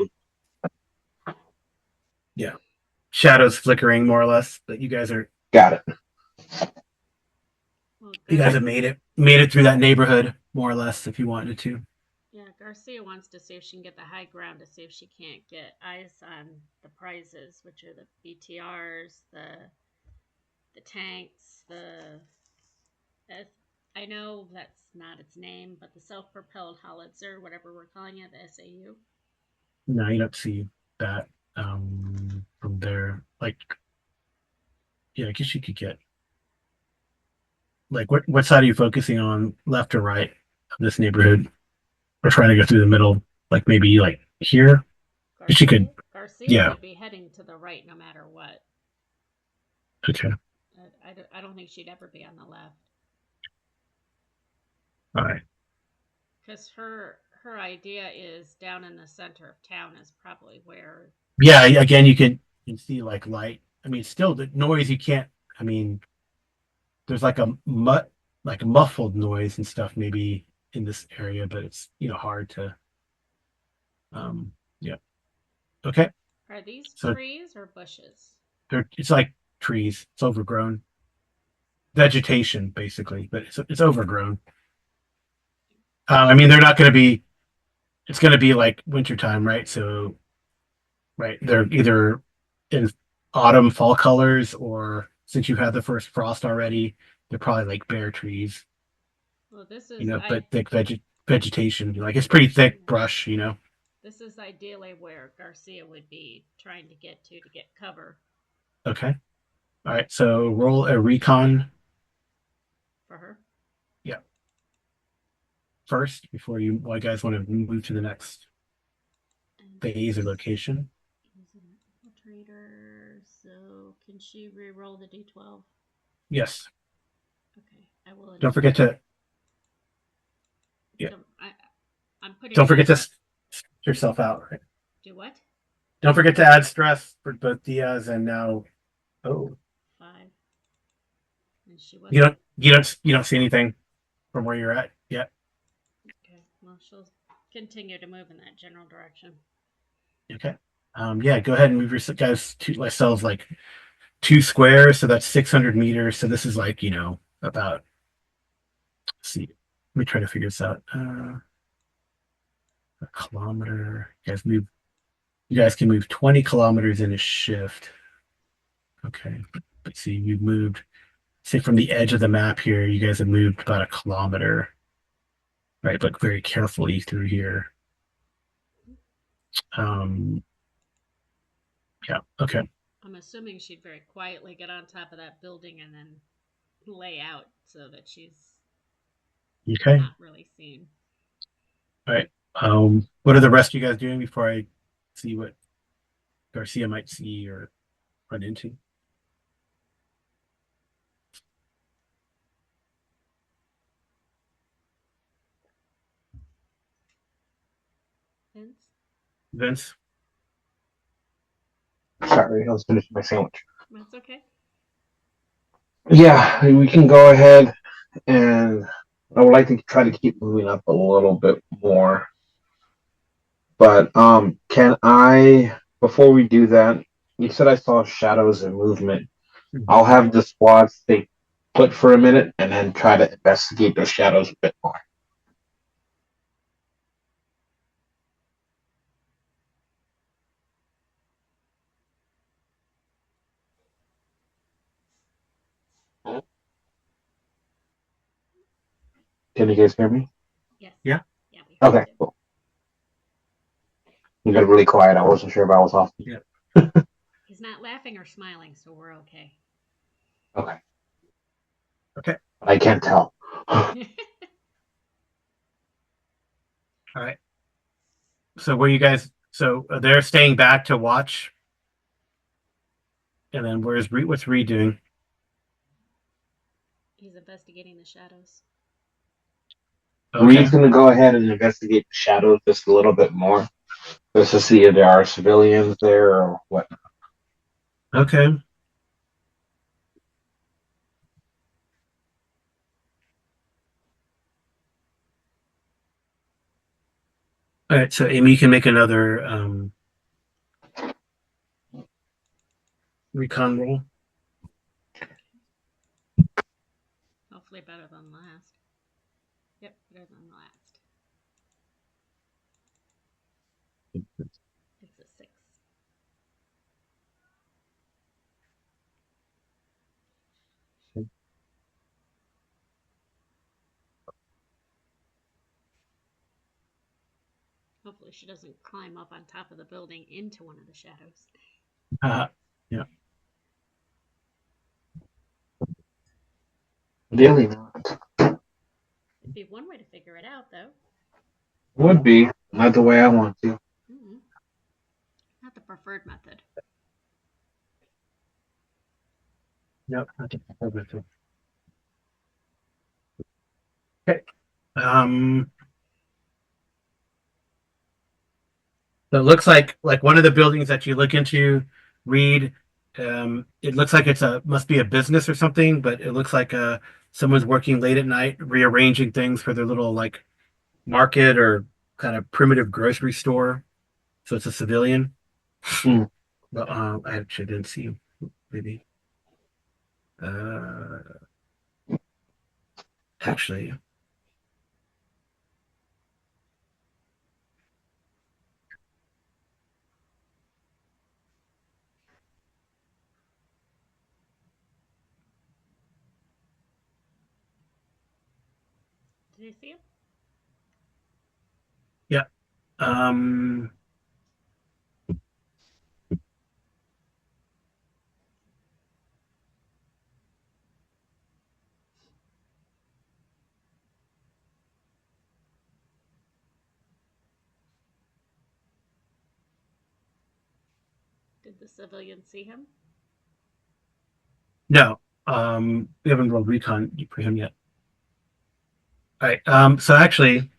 Yeah, shadows flickering more or less. But Got it. well, you guys Gar- have made it through that neighborhood more or less if you wanted to. yeah, Garcia wants to see if she can get the high ground to see if she can't get eyes on the prizes, which are the BTRs, the tanks, the I know that's not its name, but the self-propelled howitzer, whatever we're calling it, the SAU. No, you don't see that from there. Like, yeah, I guess you could get like what side are you focusing on, left or right of this neighborhood? Or trying to go through the middle, like maybe like here. But you could, Garcia yeah. would be heading to the right no matter what. Okay, I don't think she'd ever be on the left all right. because her idea is down in the center of town is probably where. Yeah, again, you can see like light. I mean, still the noise you can't. I mean, there's like a muffled noise and stuff maybe in this area, but it's hard to. Yeah. Okay. Are these So trees or bushes? it's like trees. It's overgrown vegetation basically, but it's overgrown. I mean, they're not going to be. It's going to be like wintertime, right? So right, they're either in autumn, fall colors, or since you had the first frost already, they're probably like bare trees, Well, this is but thick vegetation. Like it's pretty thick brush. this is ideally where Garcia would be trying to get cover Okay. All right. So roll a recon. for her. Yeah. First, before you guys want to move to the next And phase or location. she's an infiltrator, so can she re-roll the d12? Yes. Okay, I will. Don't forget to. Yeah. So I'm putting Don't her forget to in. stress yourself out. Right. Do what? Don't forget to add stress for both Diaz and now. Oh, 5, and she you wasn't. don't see anything from where you're at yet. Okay, well she'll continue to move in that general direction. Okay. Yeah, go ahead and move your guys to yourselves like 2 squares, so that's 600 meters. So this is like, about, let's see, let me try to figure this out. A kilometer. You guys can move 20 kilometers in a shift. Okay. Let's see, you've moved, say from the edge of the map here, you guys have moved about a kilometer, right? But very carefully through here. Um, yeah, okay. I'm assuming she'd very quietly get on top of that building and then lay out so that she's Okay. not really seen. All right. What are the rest of you guys doing before I see what Garcia might see or run into? Vince? Vince? Sorry, I was finishing my sandwich. That's okay. Yeah, we can go ahead and I would like to try to keep moving up a little bit more. But can I before we do that? You said I saw shadows and movement. I'll have the squad stay put for a minute and then try to investigate those shadows a bit more. Can you guys hear me? Yes. Yeah. Yeah, we heard Okay, you. cool. You got really quiet. I wasn't sure if I was off. Yeah. He's not laughing or smiling, so we're okay. Okay. Okay. I can't tell. All right. So where you guys? So they're staying back to watch, and then where's Reed? What's Reed doing? He's investigating the shadows. Okay. Reed's going to go ahead and investigate the shadows just a little bit more, just to see if there are civilians there or what. Okay. All right. So Amy, you can make another recon roll. Hopefully better than last. Yep, better than last. It's a 6. Hopefully she doesn't climb up on top of the building into one of the shadows. Yeah. Really not. It'd be one way to figure it out, though. Would be. Not the way I want to. Mm-hmm. Not the preferred method. Yep. Okay. Um. So it looks like one of the buildings that you look into, Reed. It looks like it's a must be a business or something, but it looks like someone's working late at night rearranging things for their little like market or kind of primitive grocery store. So it's a civilian. Mm. But I actually didn't see him. Maybe. Uh, actually, Did you see him? yeah. Um, Did the civilian see him? no. We haven't rolled recon for him yet. All right. So actually,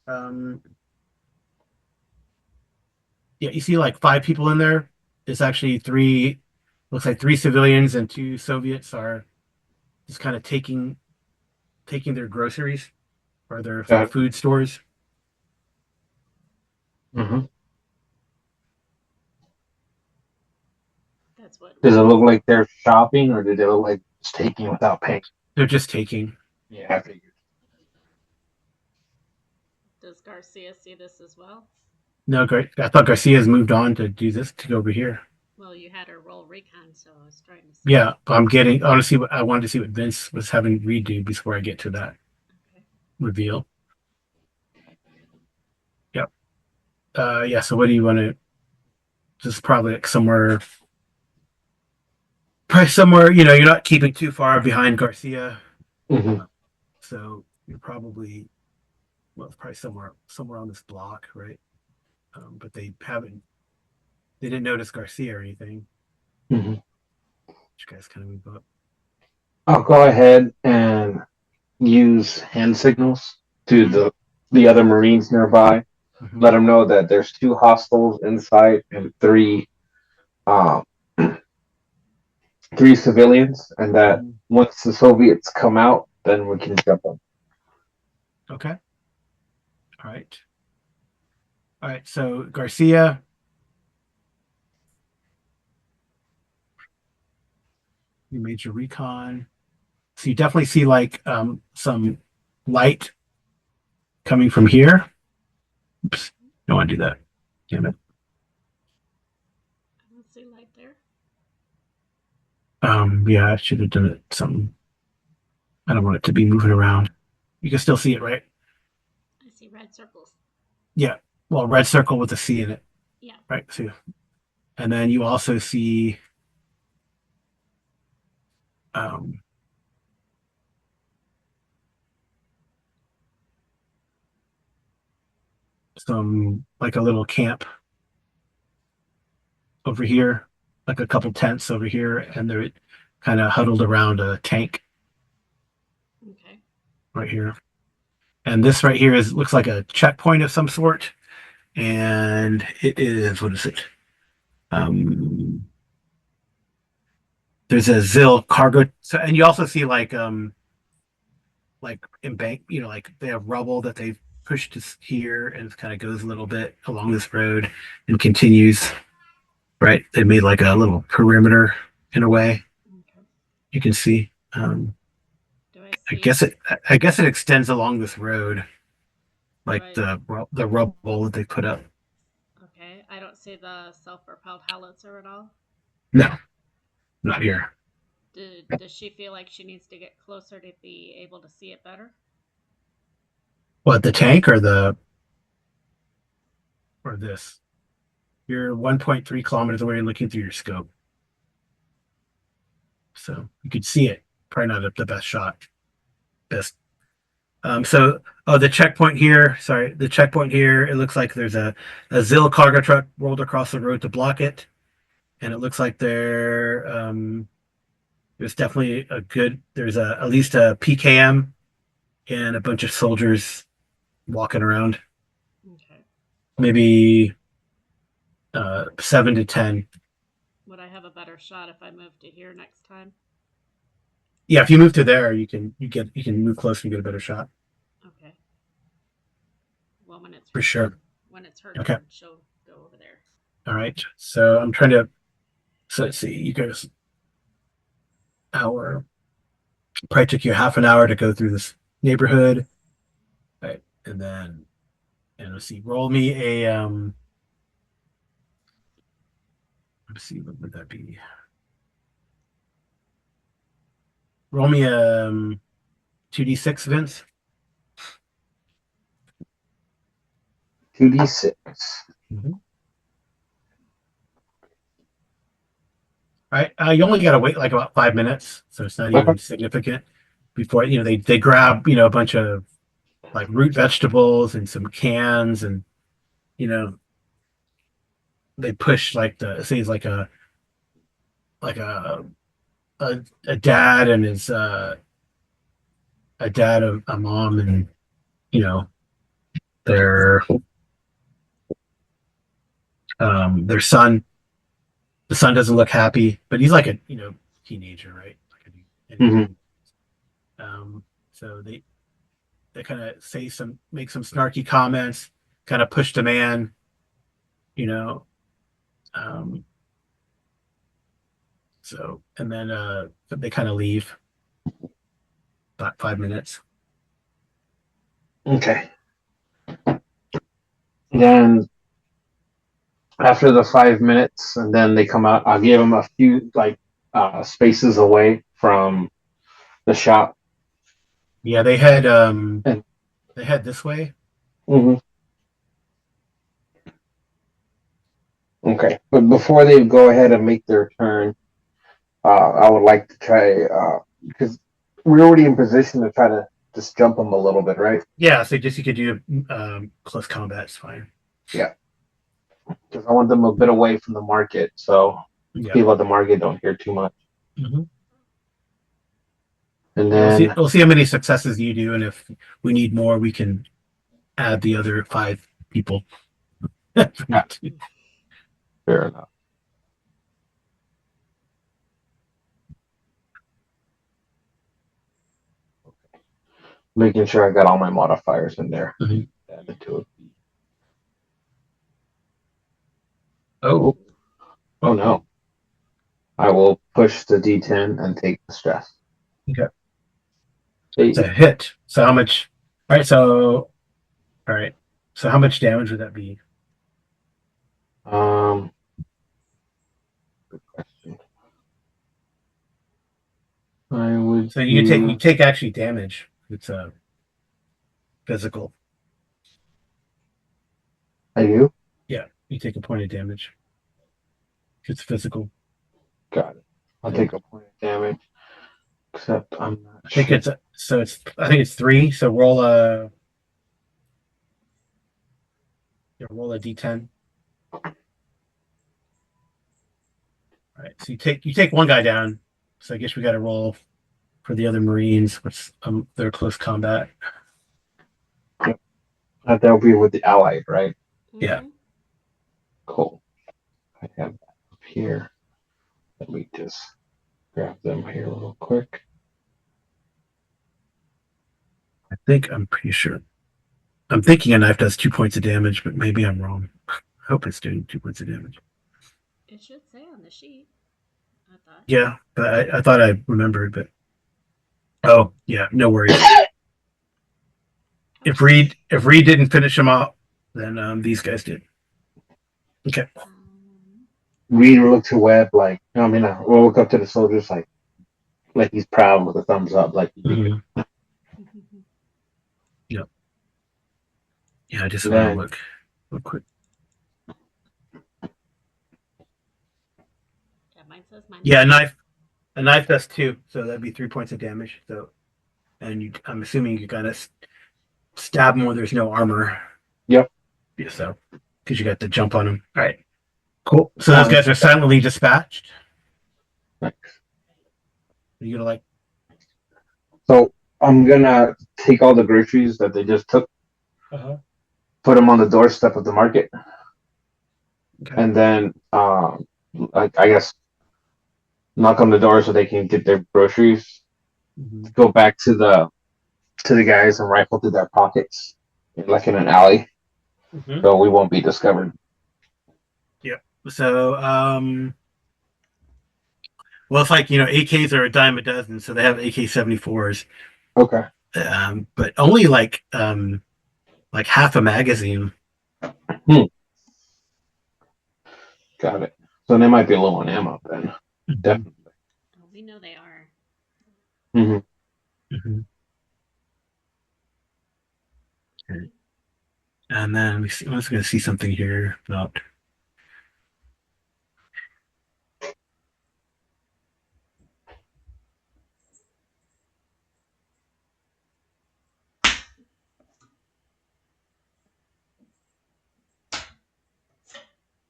um, yeah, you see like five people in there. It's actually three. Looks like three civilians and two Soviets are just kind of taking their groceries or their like Got food stores. mm-hmm. That's what Does it Reed look is. like they're shopping or do they look like just taking without paying? They're just taking. Yeah, I figured. Does Garcia see this as well? No, great. I thought Garcia's moved on to do this to go over here. Well, you had her roll recon, so I was trying to see. Yeah, I'm getting. I want to see what I wanted to see what Vince was having redo before I get to that Okay. reveal. Yep. Yeah. So what do you want to? Just probably like probably somewhere. You know, you're not keeping too far behind Garcia, Mm-hmm. so you're probably well, it's probably somewhere on this block, right? But they haven't. They didn't notice Garcia or anything. Mm-hmm. You guys kind of move up. I'll go ahead and use hand signals to the other Marines nearby. Mm-hmm. Let them know that there's two hostiles inside and three um, three civilians, and that Mhm. once the Soviets come out, then we can jump them. Okay. All right. All right. So Garcia, you made your recon. So you definitely see like some light coming from here. Oops. Don't want to do that. Damn it. I don't see light there. Yeah, I should have done it something. I don't want it to be moving around. You can still see it, right? I see red circles. Yeah. Well, red circle with a C in it, Yeah. right? So, and then you also see um, some like a little camp over here, like a couple tents over here, and they're kind of huddled around a tank Okay. right here. And this right here is looks like a checkpoint of some sort, and it is what is it? Um, there's a Zill cargo, so, and you also see like embank, like they have rubble that they've pushed to here, and it kind of goes a little bit along this road and continues. Right, they made like a little perimeter in a way. Okay. You can see. Do I I see? guess it. I guess it extends along this road, Do like I? the rubble that they put up. Okay. I don't see the self-propelled howitzer at all. No, not here. Does she feel like she needs to get closer to be able to see it better? What, the tank or this? You're 1.3 kilometers away and looking through your scope, so you could see it. Probably not the best shot. Best. So, oh, the checkpoint here. Sorry, the checkpoint here. It looks like there's a Zill cargo truck rolled across the road to block it, and it looks like there's definitely a good. There's at least a PKM and a bunch of soldiers walking around. Okay. Maybe 7 to 10. Would I have a better shot if I moved to here next time? Yeah, if you move to there, you can move closer and get a better shot Okay. Well, for sure. when it's her Okay, turn, she'll go over there. all right. So I'm trying to. So let's see. You guys, hour probably took you half an hour to go through this neighborhood, right? And let's see. Roll me a Let's see. What would that be? Roll me a 2d6, Vince. 2d6. Mm-hmm. All right. You only got to wait like about 5 minutes, so it's not Okay. even significant. Before they grab a bunch of like root vegetables and some cans, and you know they push like the say it's like a dad and his a dad, a mom, and you know their their son. The son doesn't look happy, but he's like a teenager, right? Like Hmm. anything. So they kind of make some snarky comments, kind of push the man, you know. Um, so and then they kind of leave about 5 minutes. Okay. Then after the 5 minutes, and then they come out, I'll give them a few like spaces away from the shop. Yeah, And they head this way. mhm. Okay, but before they go ahead and make their turn, I would like to try because we're already in position to try to just jump them a little bit, right? Yeah, so just you could do close combat. It's fine. Yeah, because I want them a bit away from the market, so Yeah. people at the market don't hear too much. Hmm. And Yeah, then we'll see how many successes you do, and if we need more, we can add the other 5 people. If we yeah, need to. fair enough. making sure I got all my modifiers in there. Mhm. Added to it. Oh, Oh, oh no. I will push the D10 and take the stress. okay. It's Hey, a hit. So how much? All right. So all right. So how much damage would that be? um, good question. I would So you do. take actually damage. It's physical. I do. Yeah, you take a point of damage. It's physical. Got it. I'll So take a point of damage. Except I'm not I think sure. it's so it's I think it's three. So roll a roll a d10. All right. So you take one guy down. So I guess we got to roll for the other Marines. What's their close combat? Yep. That'll be with the allied, right? Yeah. Mm-hmm. Cool. I have that up here. Let me just grab them here real quick. I think I'm pretty sure. I'm thinking a knife does 2 points of damage, but maybe I'm wrong. I hope it's doing 2 points of damage. It should say on the sheet. I thought. Yeah, but I thought I remembered, but oh yeah, no worries. If Reed didn't finish him off, then these guys did. Okay. Um, Reed will look to Webb like, I mean, we'll look up to the soldiers like he's proud with a thumbs up, like he did good. Mhm. Yep. Yeah, I just And want to then, look real quick. yeah, mine says Yeah, -2. a knife does two, so that'd be 3 points of damage. So, and I'm assuming you gotta stab him where there's no armor. yep. Yeah, so because you got to jump on him. All right, cool. So those Um, guys are silently dispatched. Thanks. Are you gonna like? So I'm gonna take all the groceries that they just took, Uh-huh. put them on the doorstep of the market, Okay. and then I guess knock on the door so they can get their groceries. Mm-hmm. Go back to the guys and rifle through their pockets, like in an alley, Mm-hmm. so we won't be discovered. Yep. So, well, it's like AKs are a dime a dozen, so they have AK-74s, Okay, but only like half a magazine. hmm, got it. So they might be low on ammo then. Mm-hmm. Definitely. Oh, we know they are. Hmm. Mm-hmm. Okay. And then we see, I was going to see something here about.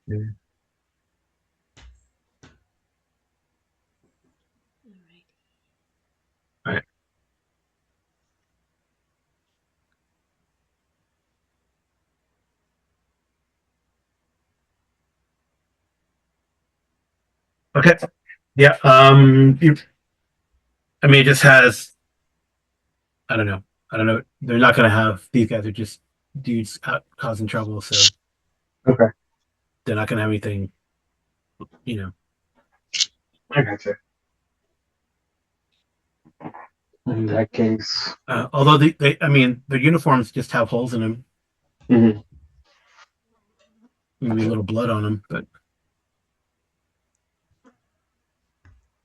Yeah. All right. All right. Okay. Yeah. I mean, it just has. I don't know. I don't know. They're not going to have these guys are just dudes out causing trouble, so Okay, they're not going to have anything. You know. I gotcha. In that case, Although I mean, their uniforms just have holes in them, hmm, maybe a little blood on them, but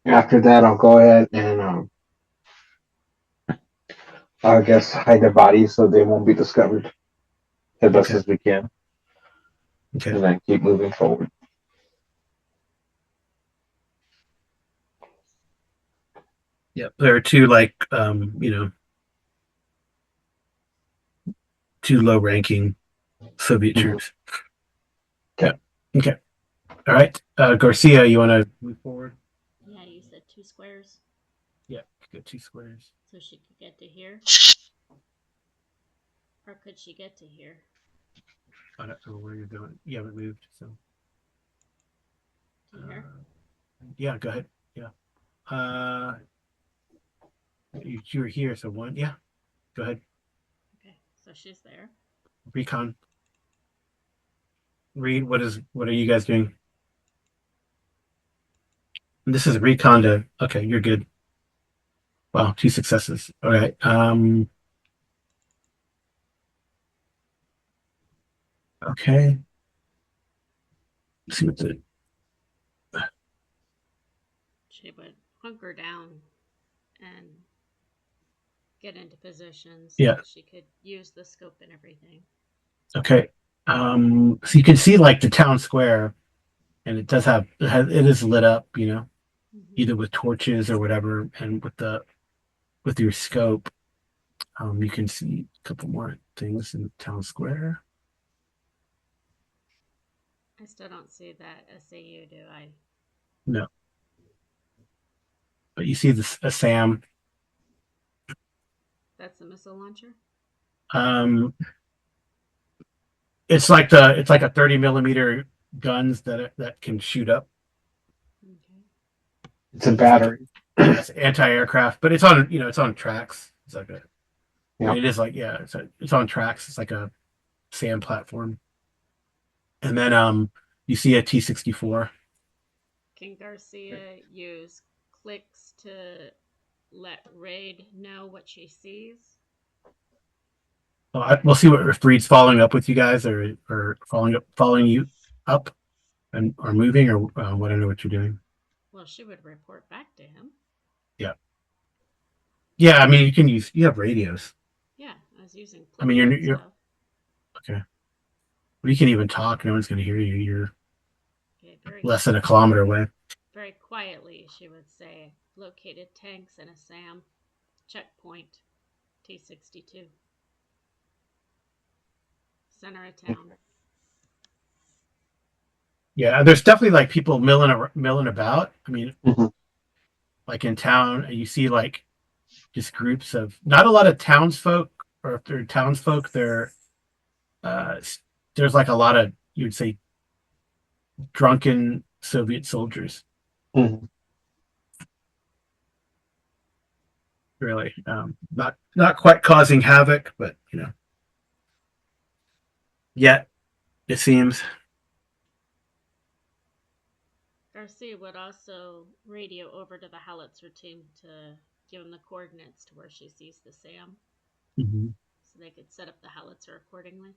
after that, I'll go ahead and I guess hide their bodies so they won't be discovered as best okay, as we can, okay, and then keep moving forward. yeah. There are two like two low-ranking Soviet Mhm. troops. Okay. Yeah. Okay. All right. Garcia, you want to move forward? Yeah, you said 2 squares, Yeah. Go 2 squares. so she could get to here, or could she get to here? I don't know where you're going. You haven't moved, so To here? uh, yeah. Go ahead. Yeah. Uh, you're here, so one. Yeah. Go ahead. Okay, so she's there. Recon. Read. What are you guys doing? This is recon to. Okay, you're good. Wow, 2 successes. All right. Okay. Let's see what's it. She would hunker down and get into position so Yeah. that she could use the scope and everything. Okay. So you can see like the town square, and it is lit up. Mm-hmm. Either with torches or whatever, and with your scope, you can see a couple more things in the town square. I still don't see that SAU, do I? No, but you see this a Sam. That's the missile launcher? Um, it's like a 30 millimeter guns that can shoot up. Okay. It's a It's like battery. yeah, it's anti-aircraft, but it's on tracks. It's like a Yeah. it is like yeah, it's on tracks. It's like a sand platform, and then you see a T-64. Can Garcia use clicks to let Raid know what she sees? We'll see what if Reed's following up with you guys or following you up and or moving or what. I don't know what you're doing. Well, she would report back to him. Yeah, yeah. I mean, you have radios. Yeah, I was using I mean, clicker and you're stuff. okay. Well, you can even talk. No one's going to hear you. You're Okay, very less than a kilometer away. very quietly she would say, located tanks and a SAM. Checkpoint T-62. Center of town. Yeah, there's definitely like people milling about. I mean, Mhm. like in town, you see like just groups of not a lot of townsfolk, or if they're townsfolk, uh, there's like a lot of you would say drunken Soviet soldiers. Mhm. Really, not quite causing havoc, but yet it seems. Garcia would also radio over to the Howitzer team to give them the coordinates to where she sees the SAM Mhm. so they could set up the Howitzer accordingly.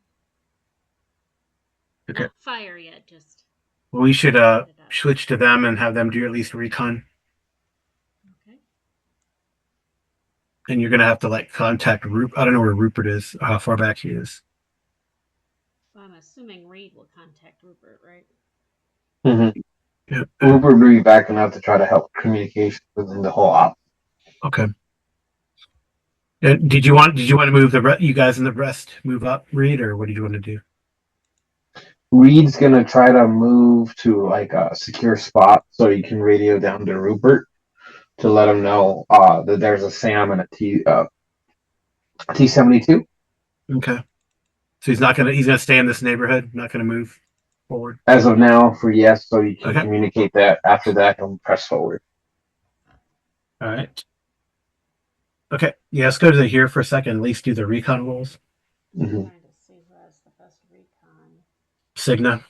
Okay, Not fire yet, just well, we should set it up. switch to them and have them do at least recon, Okay. and you're gonna have to like contact Rupert. I don't know where Rupert is, how far back he is. Well, I'm assuming Reed will contact Rupert, right? Mhm. Yeah. Rupert will be backing up to try to help communication within the whole op. Okay. Did you want to move you guys in the rest move up, Reed, or what did you want to do? Reed's gonna try to move to like a secure spot so he can radio down to Rupert to let him know that there's a Sam and a T-72. Okay. So he's gonna stay in this neighborhood, not gonna move forward. As of now, for yes, so you can Okay. communicate that. After that, he'll press forward. All right. Okay. Yeah, let's go to the here for a second. At least do the recon rolls. Hmm. Trying to see who has the best recon. Signa.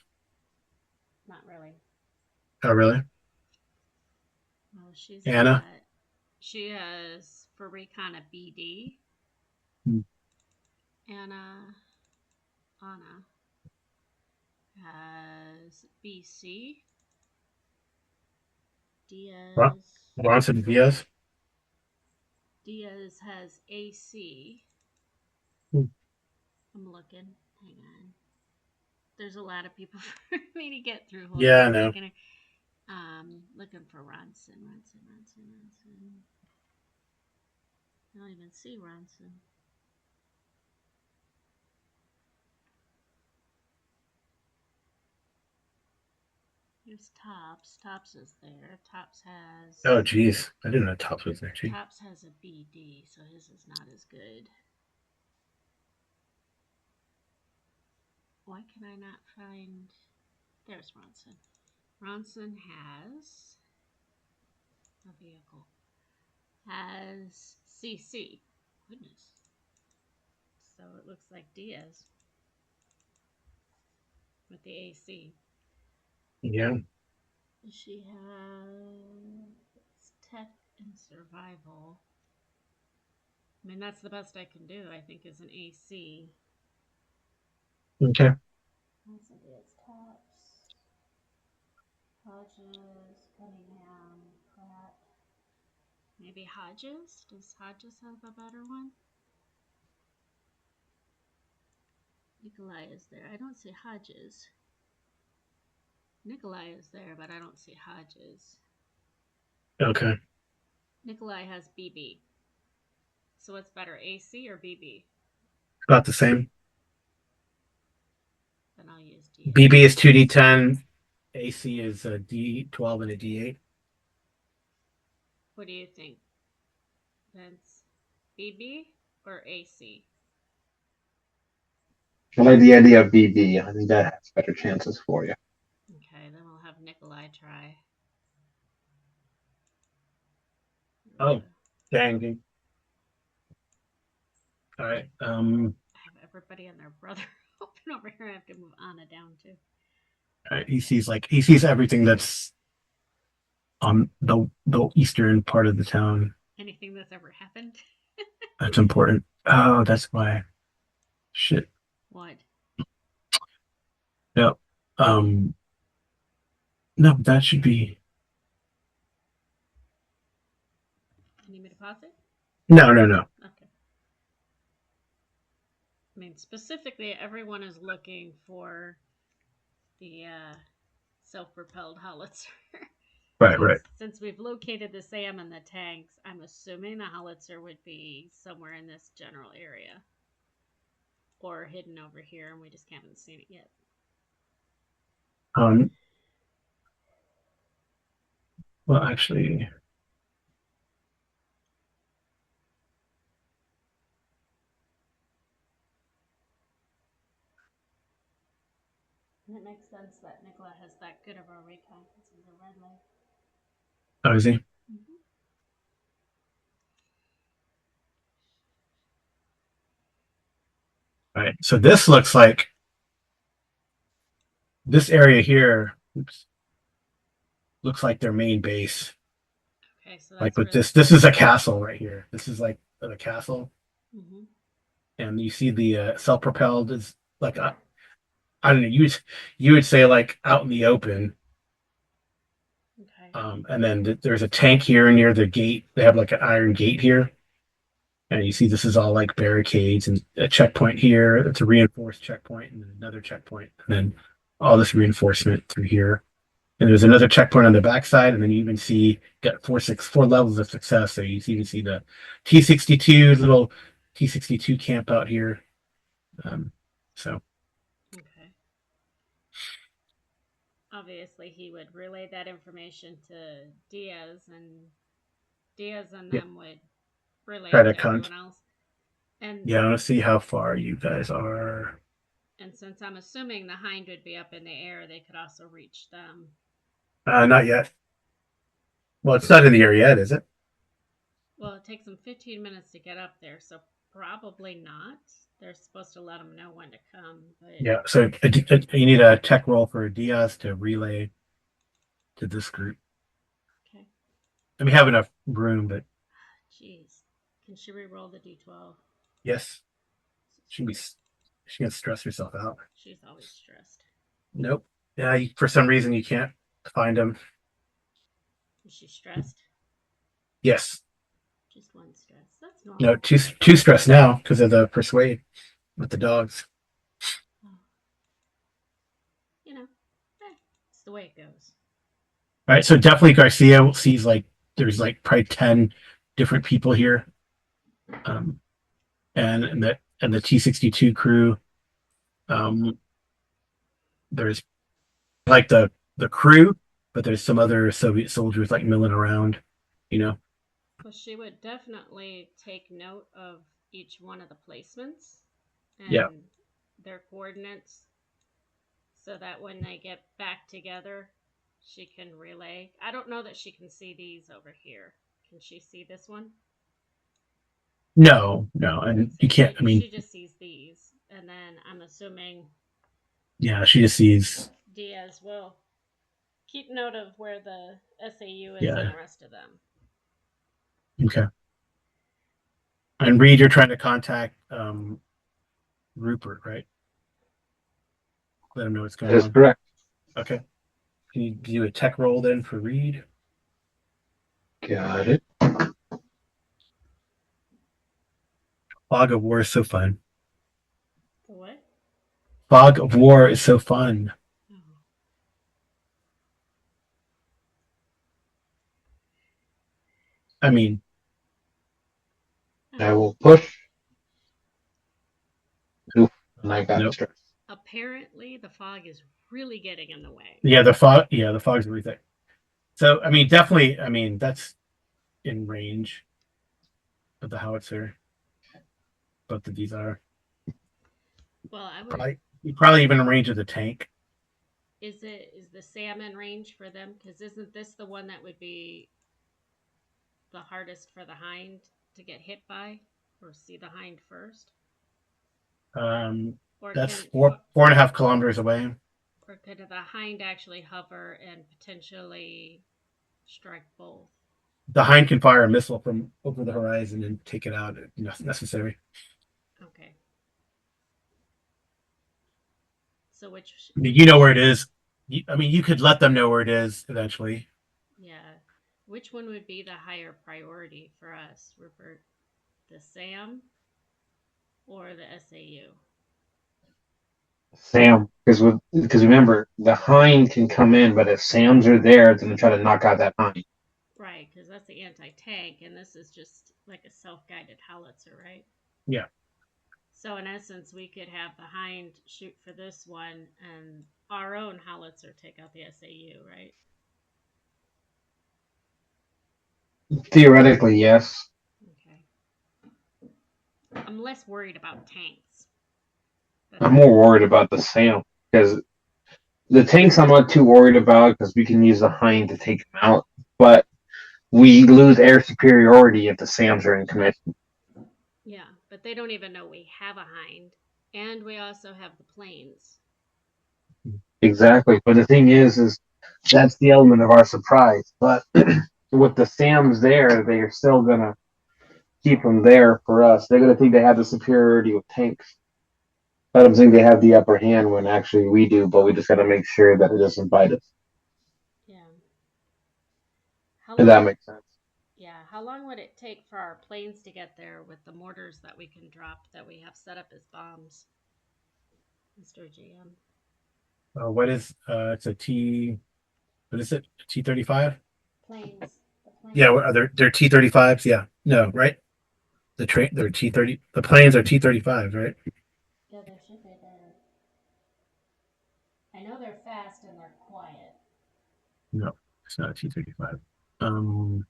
Not really. Oh, really? Well, Anna. she has for recon a BD. Hmm. Anna has BC. Diaz Ronson Diaz. Diaz has AC. Hmm. I'm looking. Hang on. There's a lot of people for me to get through. Hold on Yeah, a I know. second. Looking for Ronson. I don't even see Ronson. Here's Tops. Tops is there. Oh, geez. I didn't know Tops was there. Gee. Tops has a BD, so his is not as good. Why can I not find? There's Ronson. Ronson has a vehicle. Has CC. Goodness. So it looks like Diaz with the AC. Yeah. She has tech and survival. I mean, that's the best I can do, I think, is an AC. Okay. That's Diaz tops. Hodges, Cunningham, Pratt. Maybe Hodges? Does Hodges have a better one? Nikolai is there. I don't see Hodges. Nikolai is there, but I don't see Hodges. Okay. Nikolai has BB. So what's better, AC or BB? About the same. Then I'll use Diaz. BB is 2D10. AC is a D12 and a D8. What do you think, Vince? BB or AC? I like the idea of BB. I think that has better chances for you. Okay, then we'll have Nikolai try. Oh, dang. All right. I have everybody and their brother open over here. I have to move Anna down too. All right. He sees everything that's on the eastern part of the town. Anything that's ever happened? That's important. Oh, that's why. Shit. What? No. Um. No, that should be. You need me to pause it? No, no, no. Okay. I mean, specifically, everyone is looking for the self-propelled howitzer. Right, right. Since we've located the SAM and the tanks, I'm assuming the howitzer would be somewhere in this general area. Or hidden over here, and we just haven't seen it yet. Um. Well, actually, And it makes sense that Nicola has that good of a recon because he's a red light. oh, is he? Mm-hmm. All right. So this looks like this area here. Oops. Looks like their main base. Okay, so Like that's with where. this is a castle right here. This is like the castle, Mm-hmm. and you see the self-propelled is like I don't know. You would say like out in the open. Okay. And then there's a tank here near the gate. They have like an iron gate here, and you see this is all like barricades and a checkpoint here. It's a reinforced checkpoint, and then another checkpoint, and then all this reinforcement through here. And there's another checkpoint on the backside, and then you even see got four levels of success. So you even see the T62 little T62 camp out here. Um, so Okay. Obviously, he would relay that information to Diaz, and Diaz and yeah, them would relay try it to to everyone else. And yeah, I want to see how far you guys are. and since I'm assuming the hind would be up in the air, they could also reach them. Not yet. Well, it's not in the air yet, is it? Well, it takes them 15 minutes to get up there, so probably not. They're supposed to let them know when to come, but Yeah. So you need a tech roll for Diaz to relay to this group. okay. And we have enough room, but Jeez. Can she re-roll the d12? yes, she can be. She can stress herself out. She's always stressed. Nope. Yeah. For some reason, you can't find them. Is she stressed? Yes. Just one stress. That's No. normal. Too stressed now because of the persuade with the dogs. Oh, you know, it's the way it goes. All right. So definitely Garcia sees like there's like probably 10 different people here, um, and the T62 crew. Um, there's like the crew, but there's some other Soviet soldiers like milling around. You know. Well, she would definitely take note of each one of the placements Yeah. and their coordinates so that when they get back together, she can relay. I don't know that she can see these over here. Can she see this one? No, no, and So you can't. I mean, she just sees these, and then I'm assuming yeah, she just sees. Diaz will keep note of where the SAU is and Yeah, the rest of them. okay. And Reed, you're trying to contact Rupert, right? Let him know what's That going is on. correct. Okay. Can you do a tech roll then for Reed? Got it. Fog of War is so fun. The what? Fog of War is so fun. Oh. I mean, I Oh. will push. Oof, and I got nope. stressed. Apparently, the fog is really getting in the way. Yeah, the fog. Yeah, the fog's really thick. So, I mean, definitely. I mean, that's in range of the howitzer. Both of these are Well, I would. probably even in range of the tank. Is the salmon range for them? Because isn't this the one that would be the hardest for the hind to get hit by, or see the hind first? Um, Or that's can four and a half kilometers away. or could the hind actually hover and potentially strike both? The Hind can fire a missile from over the horizon and take it out if necessary. Okay. So I mean, you know where which it is. I mean, you could let them know where it is eventually. yeah, which one would be the higher priority for us, Rupert? The SAM or the SAU? Sam, because remember the hind can come in, but if Sam's are there, it's gonna try to knock out that hind. Right, because that's the anti tank, and this is just like a self guided howitzer, right? Yeah. So, in essence, we could have the hind shoot for this one and our own howitzer take out the SAU, right? Theoretically, yes. Okay. I'm less worried about tanks. That's I'm all. more worried about the Sam because the tanks I'm not too worried about because we can use the hind to take them out, but we lose air superiority if the Sams are in commission. Yeah, but they don't even know we have a hind. And we also have the planes. Exactly. But the thing is that's the element of our surprise. But with the Sams there, they are still gonna keep them there for us. They're gonna think they have the superiority with tanks. Let them think they have the upper hand when actually we do, but we just gotta make sure that it doesn't bite us. Yeah. How If long that would makes sense. yeah, how long would it take for our planes to get there with the mortars that we can drop that we have set up as bombs, Mr. GM? What is it's a T? What is it? T-35? Planes. The Yeah, planes. they're T-35s. Yeah, no, right? They're T-30. The planes are T-35s, right? Yeah, they should be there. I know they're fast and they're quiet. No, it's not a T-35. Um,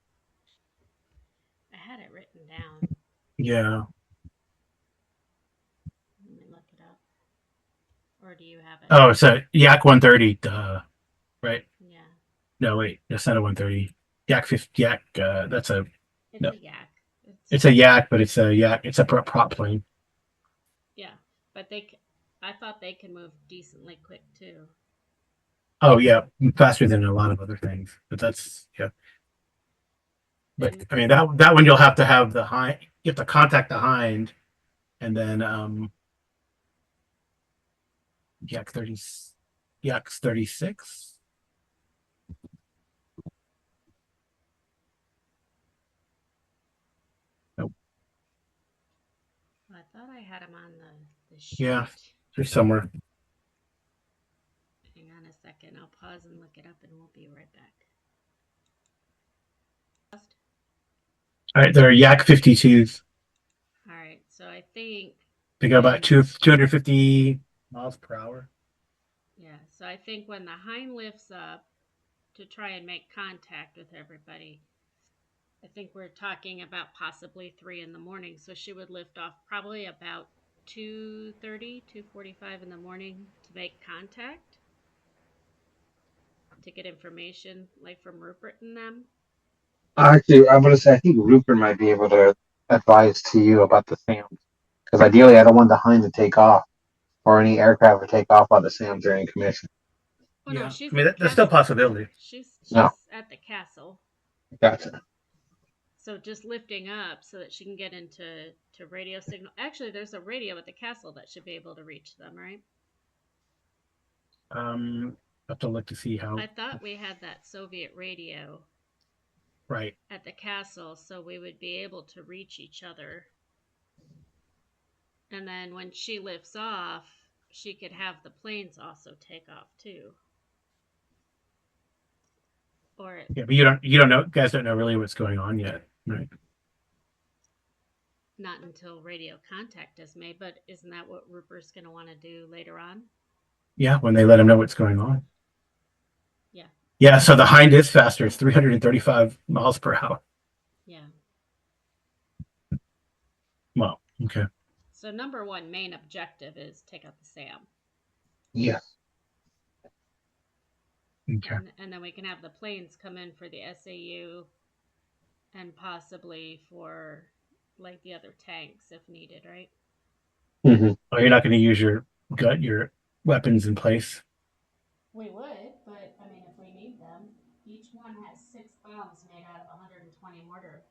I had it written down. yeah. Let me look it up. Or do you have it? Oh, it's a Yak 130. Duh, right? Yeah. No, wait, that's not a 130. Yak 50. Yak. That's a It's no. a yak. It's It's a Yak, but it's a Yak. It's a prop plane. yeah, but I thought they can move decently quick too. Oh yeah, faster than a lot of other things. But that's yeah. But And I mean that one you'll have to have the hind. You have to contact the hind, and then Yak 30. Yak's 36. Nope. I thought I had them on the Yeah, sheet. there's somewhere. Hang on a second. I'll pause and look it up and we'll be right back. All right, there are Yak 52s. All right, so I think They go about when 250 miles per hour. yeah, so I think when the hind lifts up to try and make contact with everybody, I think we're talking about possibly 3 in the morning. So she would lift off probably about 2:30, 2:45 in the morning to make contact to get information like from Rupert and them. Actually, I'm gonna say I think Rupert might be able to. advice to you about the SAMs. Because ideally, I don't want the Hind to take off or any aircraft to take off while the SAMs are in commission. Oh no, Yeah, I she's mean at the there's still a castle. possibility. No, She's at the castle. gotcha. So just lifting up so that she can get into to radio signal. Actually, there's a radio at the castle that should be able to reach them, right? I have to look to see how. I thought we had that Soviet radio Right. at the castle, so we would be able to reach each other. And then when she lifts off, she could have the planes also take off too. Or Yeah, but you don't know, guys don't know really what's going on yet, right? not until radio contact is made, but isn't that what Rupert's going to want to do later on? Yeah, when they let them know what's going on. Yeah. Yeah, so the Hind is faster. It's 335 miles per hour. Yeah. Well, okay. So number one main objective is take out the SAM. Yes. Okay. And then we can have the planes come in for the SAU and possibly for like the other tanks if needed, right? Mm-hmm. Oh, you're not going to use your weapons in place. We would, but I mean, if we need them, each one has 6 bombs made out of 120 mortar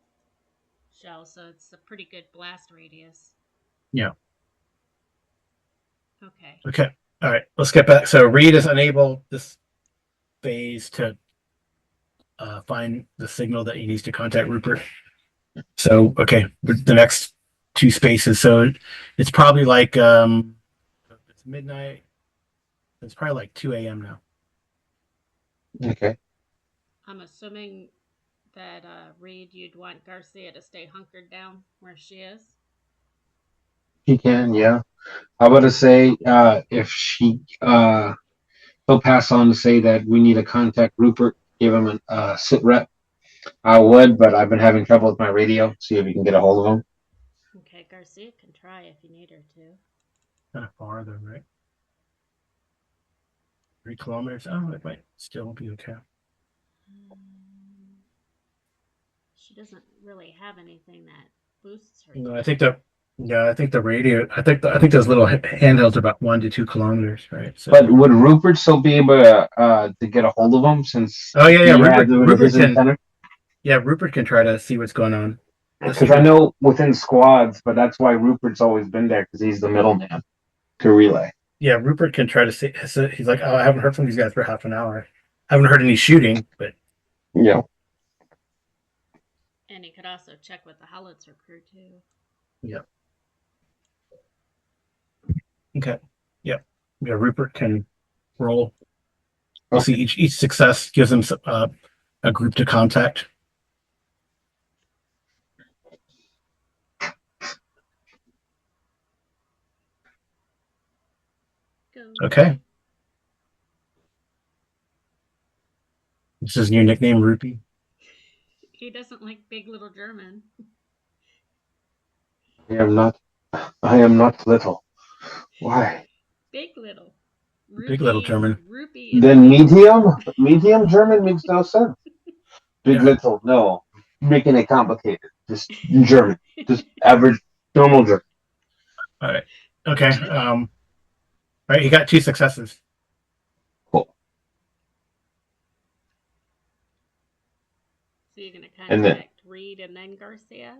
shells, so it's a pretty good blast radius. Yeah. Okay. Okay. All right. Let's get back. So Reed is unable this phase to find the signal that he needs to contact Rupert. So okay, the next two spaces. So it's probably like it's midnight. It's probably like 2 a.m. now. Okay. I'm assuming that Reed, you'd want Garcia to stay hunkered down where she is. She can, yeah. How about to say if she he'll pass on to say that we need to contact Rupert, give him a sit rep. I would, but I've been having trouble with my radio. See if you can get a hold of him. Okay, Garcia can try if you need her to. Kind of far though, right? 3 kilometers. Oh, it might still be okay. She doesn't really have anything that boosts her. No, I think the radio. I think those little handhelds are about 1 to 2 kilometers, right? So. But would Rupert still be able to get a hold of him since Oh yeah, he Rupert. has it with Rupert his can. antenna? Yeah, Rupert can try to see what's going on. Because I know within squads, but that's why Rupert's always been there because he's the middleman to relay. Yeah, Rupert can try to see. So he's like, oh, I haven't heard from these guys for half an hour. I haven't heard any shooting, but yeah. And he could also check with the Howitzer crew too. Yep. Okay. Yep. Yeah, Rupert can roll. We'll see. Each success gives him a group to contact. Go. Okay. This is your nickname, Rupee. He doesn't like big little German. I am not little. Why? Big little. Rupee, big little German. Rupee. Then medium German makes no sense. Big little, no. Making it complicated. Just German. Just average, normal German. All right. Okay. All right. You got 2 successes. Cool. So you're gonna contact Reed and then Garcia?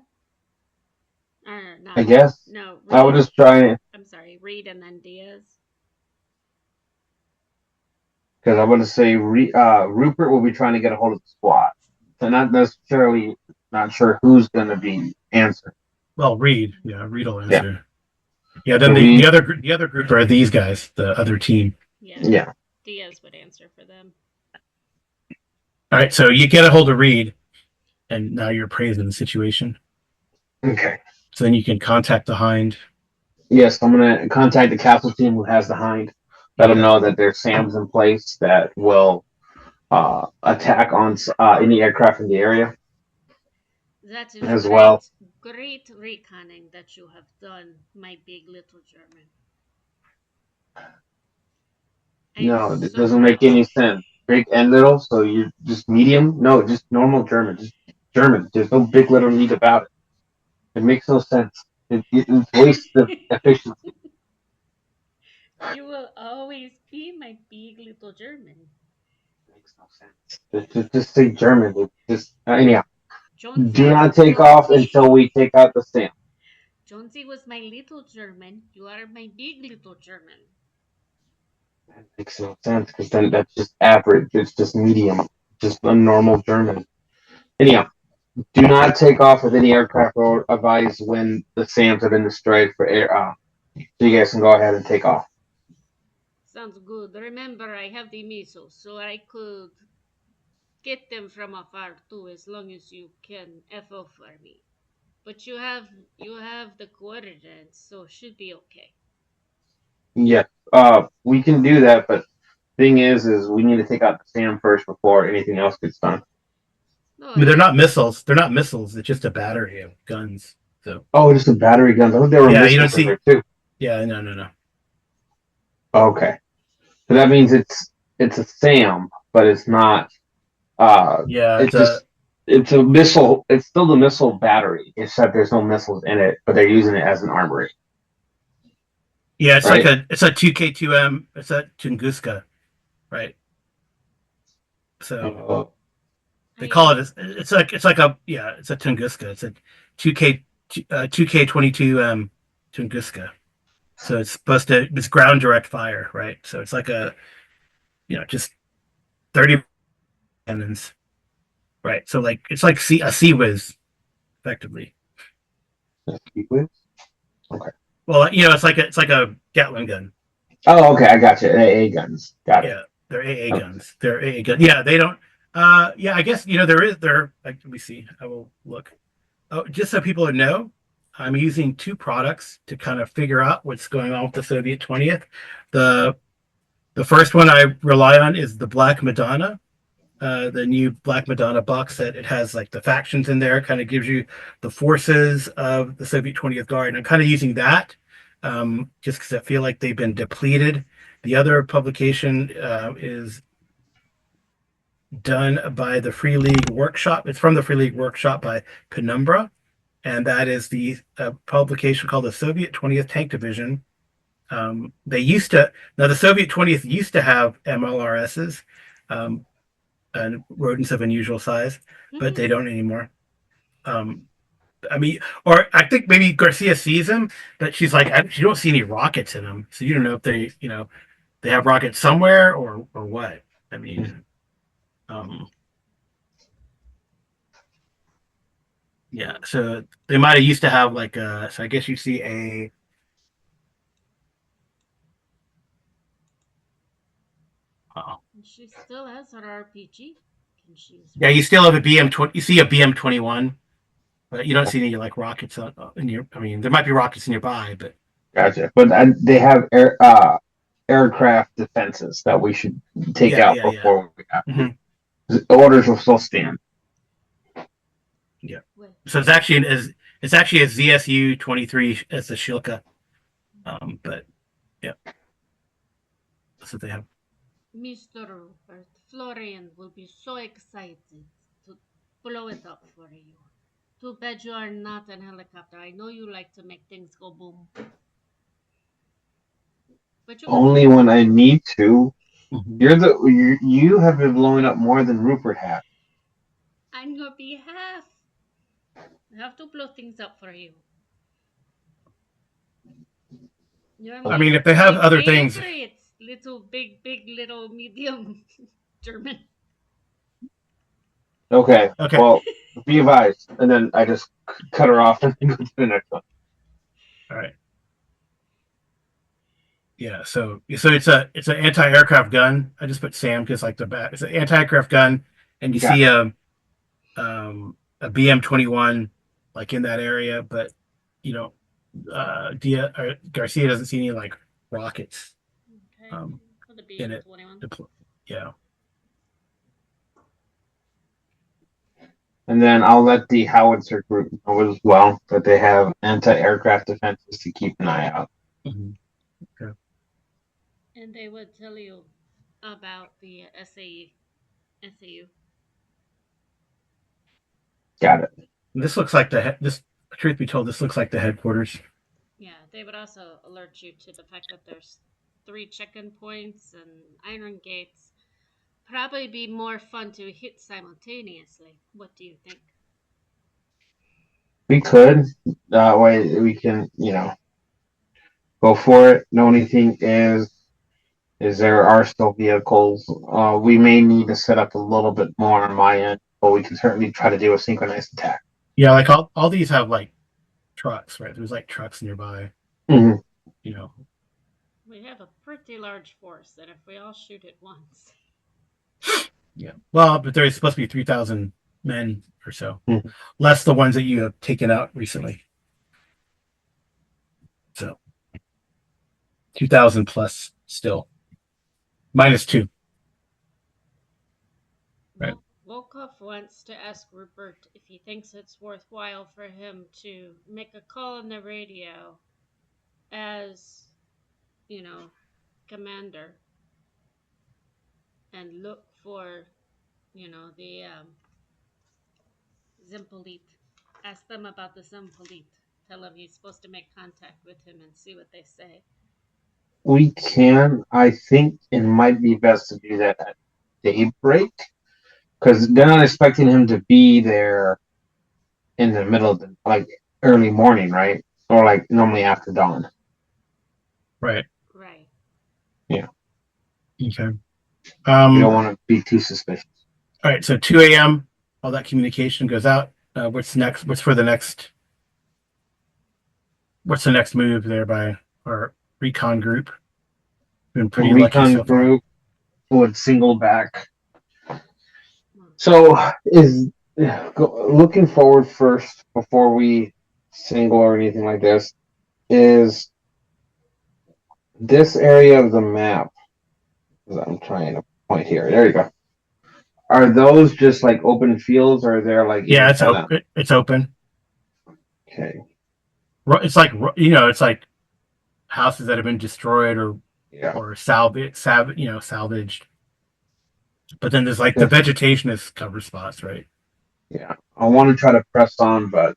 Or not? I guess. No. Reed, I would just try. I'm sorry, Reed and then Diaz. Because I want to say Rupert will be trying to get a hold of the squad. So not sure who's going to be answering. Well, Reed. Yeah, Reed will answer. Yeah. Then the other group are these guys, the other team. Yeah. Diaz would answer for them. All right. So you get a hold of Reed, and now you're appraised in the situation. Okay. So then you can contact the Hind. Yes, I'm going to contact the castle team who has the Hind. Let them know that there's SAMs in place that will attack on any aircraft in the area. That is as well. Great reconning that you have done, my big little German. No, it doesn't make any sense. Big and little, so you just medium? No, just normal German. Just German. There's no big little need about it. It makes no sense. It wastes the efficiency. You will always be my big little German. It makes no sense. Just say German. Anyhow, do Jonesy, not take off Jonesy, until we take out the stamp. Jonesy was my little German. You are my big little German. That makes no sense because then that's just average. It's just medium, just a normal German. Anyhow, do not take off with any aircraft or advise when the SAMs have been destroyed for air. So you guys can go ahead and take off. Sounds good. Remember, I have the missiles, so I could get them from afar too, as long as you can FO for me. But you have the coordinates, so should be okay. Yeah, we can do that, but thing is we need to take out the SAM first before anything else gets done. No, I mean, I they're not understand. missiles. They're not missiles. It's just a battery of guns. So Oh, just the battery guns. I thought there were yeah, you don't missiles in see. there too. Yeah, no, no, no. Okay, so that means it's a SAM, but it's not. Uh, Yeah, it's just it's a missile. It's still the missile battery, except there's no missiles in it, but they're using it as an armory, yeah. right? It's a 2K2M. It's a Tunguska, right? So Uh, they call I it. It's like a yeah. It's a Tunguska. It's a 2K22 Tunguska. So it's supposed to it's ground direct fire, right? So it's like a just 30 cannons, right? So like it's like a sea whiz effectively. okay. Well, it's like a Gatling gun. Oh, okay. I got you. AA guns. Got it. Yeah, they're AA Okay. guns. They're AA guns. Yeah, they don't. Yeah, I guess there is there. Like, let me see. I will look. Oh, just so people know, I'm using two products to kind of figure out what's going on with the Soviet 20th. The the first one I rely on is the Black Madonna, the new Black Madonna box set. It has like the factions in there, kind of gives you the forces of the Soviet 20th Guard. And I'm kind of using that just because I feel like they've been depleted. The other publication is done by the Free League Workshop. It's from the Free League Workshop by Penumbra, and that is the publication called the Soviet 20th Tank Division. They used to now the Soviet 20th used to have MLRSs, um, and rodents of unusual size, but they don't anymore. Um, I mean, or I think maybe Garcia sees them, but she's like, you don't see any rockets in them, so you don't know if they have rockets somewhere or what. I mean, um, yeah, so they might have used to have like so I guess you see a oh, and she still has her RPG. Can she use yeah, her you still have a RPG? BM 20. You see a BM 21, but you don't see any like rockets in your. I mean, there might be rockets nearby, but Gotcha. But they have aircraft defenses that we should take yeah, out yeah, yeah, before we have to. hmm The orders will still stand. yeah. Well, So it's actually a ZSU 23 as the Shilka, but yeah, that's what they have. Mr. Rupert, Florian will be so excited to blow it up for you. Too bad you are not an helicopter. I know you like to make things go boom, but you can Only fly. when I need to. Mhm. You have been blowing up more than Rupert has. On your behalf, I have to blow things up for you. You're I my mean, if they have my other things, favorite little big little medium German. Okay. okay, Well, be advised. And then I just cut her off and go to the next one. all right. Yeah, so it's an anti-aircraft gun. I just put Sam because like the bat. It's an anti-aircraft gun, and you Got see a BM 21 like in that area, but you know, Garcia doesn't see any like rockets Okay, um for the in it. BM-21. Yeah. And then I'll let the howitzer group know as well that they have anti-aircraft defenses to keep an eye out. Mhm. Okay. And they would tell you about the SAU. Got it. This looks like this. truth be told, this looks like the headquarters. Yeah, they would also alert you to the fact that there's three check-in points and iron gates. Probably be more fun to hit simultaneously. What do you think? We could. That way we can, go for it. The only thing is there are still vehicles. We may need to set up a little bit more on my end, but we can certainly try to do a synchronized attack. Yeah, like all these have like trucks, right? There's like trucks nearby. Mm-hmm. You know. We have a pretty large force, and if we all shoot at once, Yeah. Well, but there's supposed to be 3,000 men or so, Mm-hmm. less the ones that you have taken out recently. So 2,000 plus still, -2. Right. Volkov wants to ask Rupert if he thinks it's worthwhile for him to make a call on the radio as, you know, commander and look for, the Zimpolit. Ask them about the Zimpolit. Tell him he's supposed to make contact with him and see what they say. We can. I think it might be best to do that at daybreak because they're not expecting him to be there in the middle of the like early morning, right? Or like normally after dawn. Right. Right. Yeah. Okay. We don't want to be too suspicious. All right. So 2 a.m. All that communication goes out. What's next? What's for the next? What's the next move there by our recon group? Been A pretty lucky recon so far. group would single back. So is looking forward first before we single or anything like this is this area of the map. I'm trying to point here. There you go. Are those just like open fields, or are there like Yeah, any it's kind of open. It's open. okay? It's like it's like houses that have been destroyed Yeah, or salvaged. But then there's like the yes, vegetation is cover spots, right? yeah. I want to try to press on, but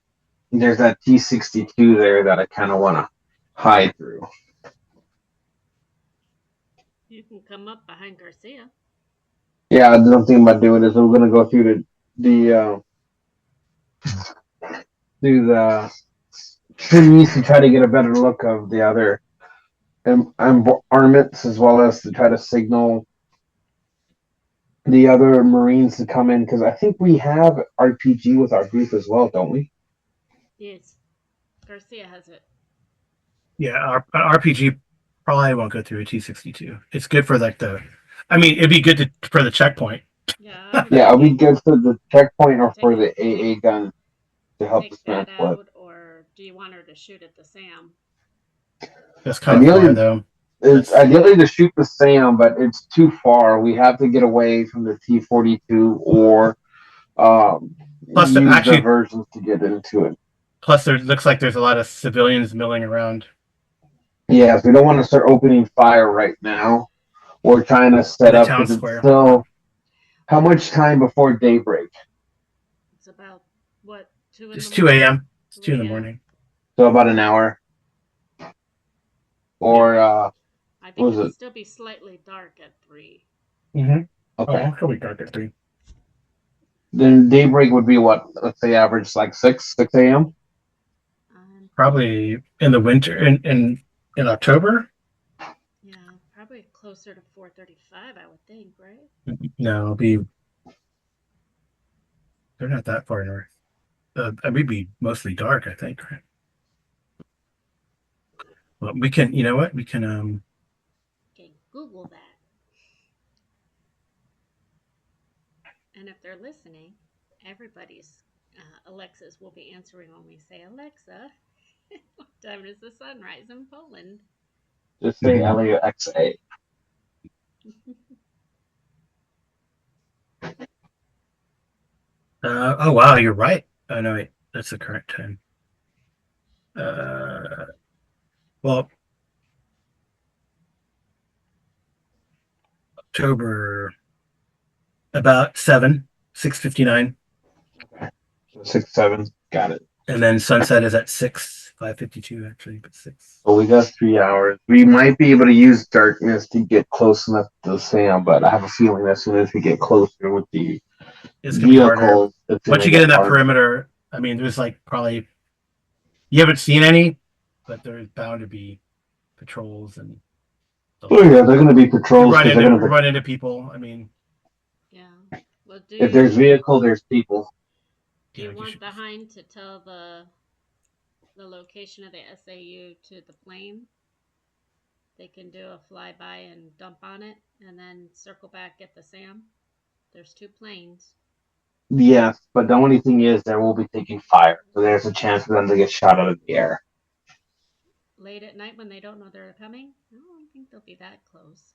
there's that T-62 there that I kind of want to hide through. You can come up behind Garcia. Yeah, the other thing about doing is we're gonna go through the through the trees to try to get a better look of the other armaments as well as to try to signal the other Marines to come in because I think we have RPG with our group as well, don't we? Yes. Garcia has it. Yeah, our RPG probably won't go through a T-62. It's good for like the. I mean, it'd be good for the checkpoint. Yeah, I would Yeah, are we say good for the checkpoint or for take the AA gun to help take us man that flip? out, or do you want her to shoot at the Sam? That's kind of far Ideally, though. it's That's ideally to shoot the SAM, but it's too far. We have to get away from the T-42 or plus use the actually versions to get into it. plus there looks like there's a lot of civilians milling around. Yes, we don't want to start opening fire right now. We're trying to In set the up town because it's square. still how much time before daybreak? It's about what, two in It's the 2 morning? a.m. It's Two 2 in the a.m. morning. So about an hour. Yeah. Or I think what was it'll it? still be slightly dark at 3. Mm-hmm. Okay. Oh, it'll be dark at 3. Then daybreak would be what? Let's say average like 6 a.m. Probably in the winter in October. Yeah, probably closer to 4:35, I would think, right? No, it'll be they're not that far north. It would be mostly dark, I think. Right? Well, we can. You know what? We can. Okay, Google that. And if they're listening, everybody's Alexas will be answering when we say, Alexa, what time does the sun rise in Poland? Just say LAXA. Oh wow, you're right. Oh no, wait, that's the correct time. Uh, well, October about 6:59. 6, 7. Got it. and then sunset is at 5:52 actually, but 6. So we got 3 hours. We might be able to use darkness to get close enough to the Sam, but I have a feeling as soon as we get closer with the It's gonna be harder vehicles, it's once gonna you get get in that harder. perimeter. I mean, there's like probably you haven't seen any, but there's bound to be patrols and Oh yeah, they're gonna be patrols because they're you gonna. run into people. I mean, Yeah. Well, If there's vehicle, there's people. do yeah, you you want should. the hind to tell the location of the SAU to the plane? They can do a flyby and dump on it, and then circle back, get the SAM. There's 2 planes. Yes, but the only thing is they will be taking fire, so there's a chance for them to get shot out of the air. Late at night when they don't know they're coming, I don't think they'll be that close.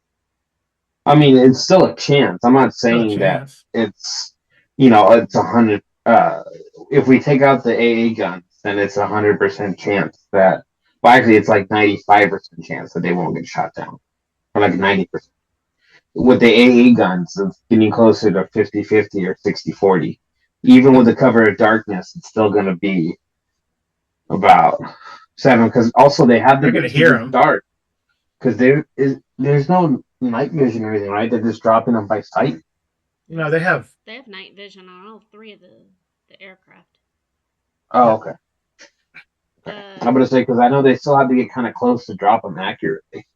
I mean, it's still a chance. I'm not Still a saying that chance. it's it's 100. If we take out the AA guns, then it's 100% chance that. Well, actually, it's like 95% chance that they won't get shot down, or like 90%. With the AA guns, it's getting closer to 50-50 or 60-40. Even with the cover of darkness, it's still going to be about 7. Because also they have to They're get gonna to hear this them. dark. Because there's no night vision or anything, right? They're just dropping them by sight. They have. They have night vision on all 3 of the aircraft. Oh, Yeah, okay. Okay. The I'm gonna say because I know they still have to get kind of close to drop them accurately.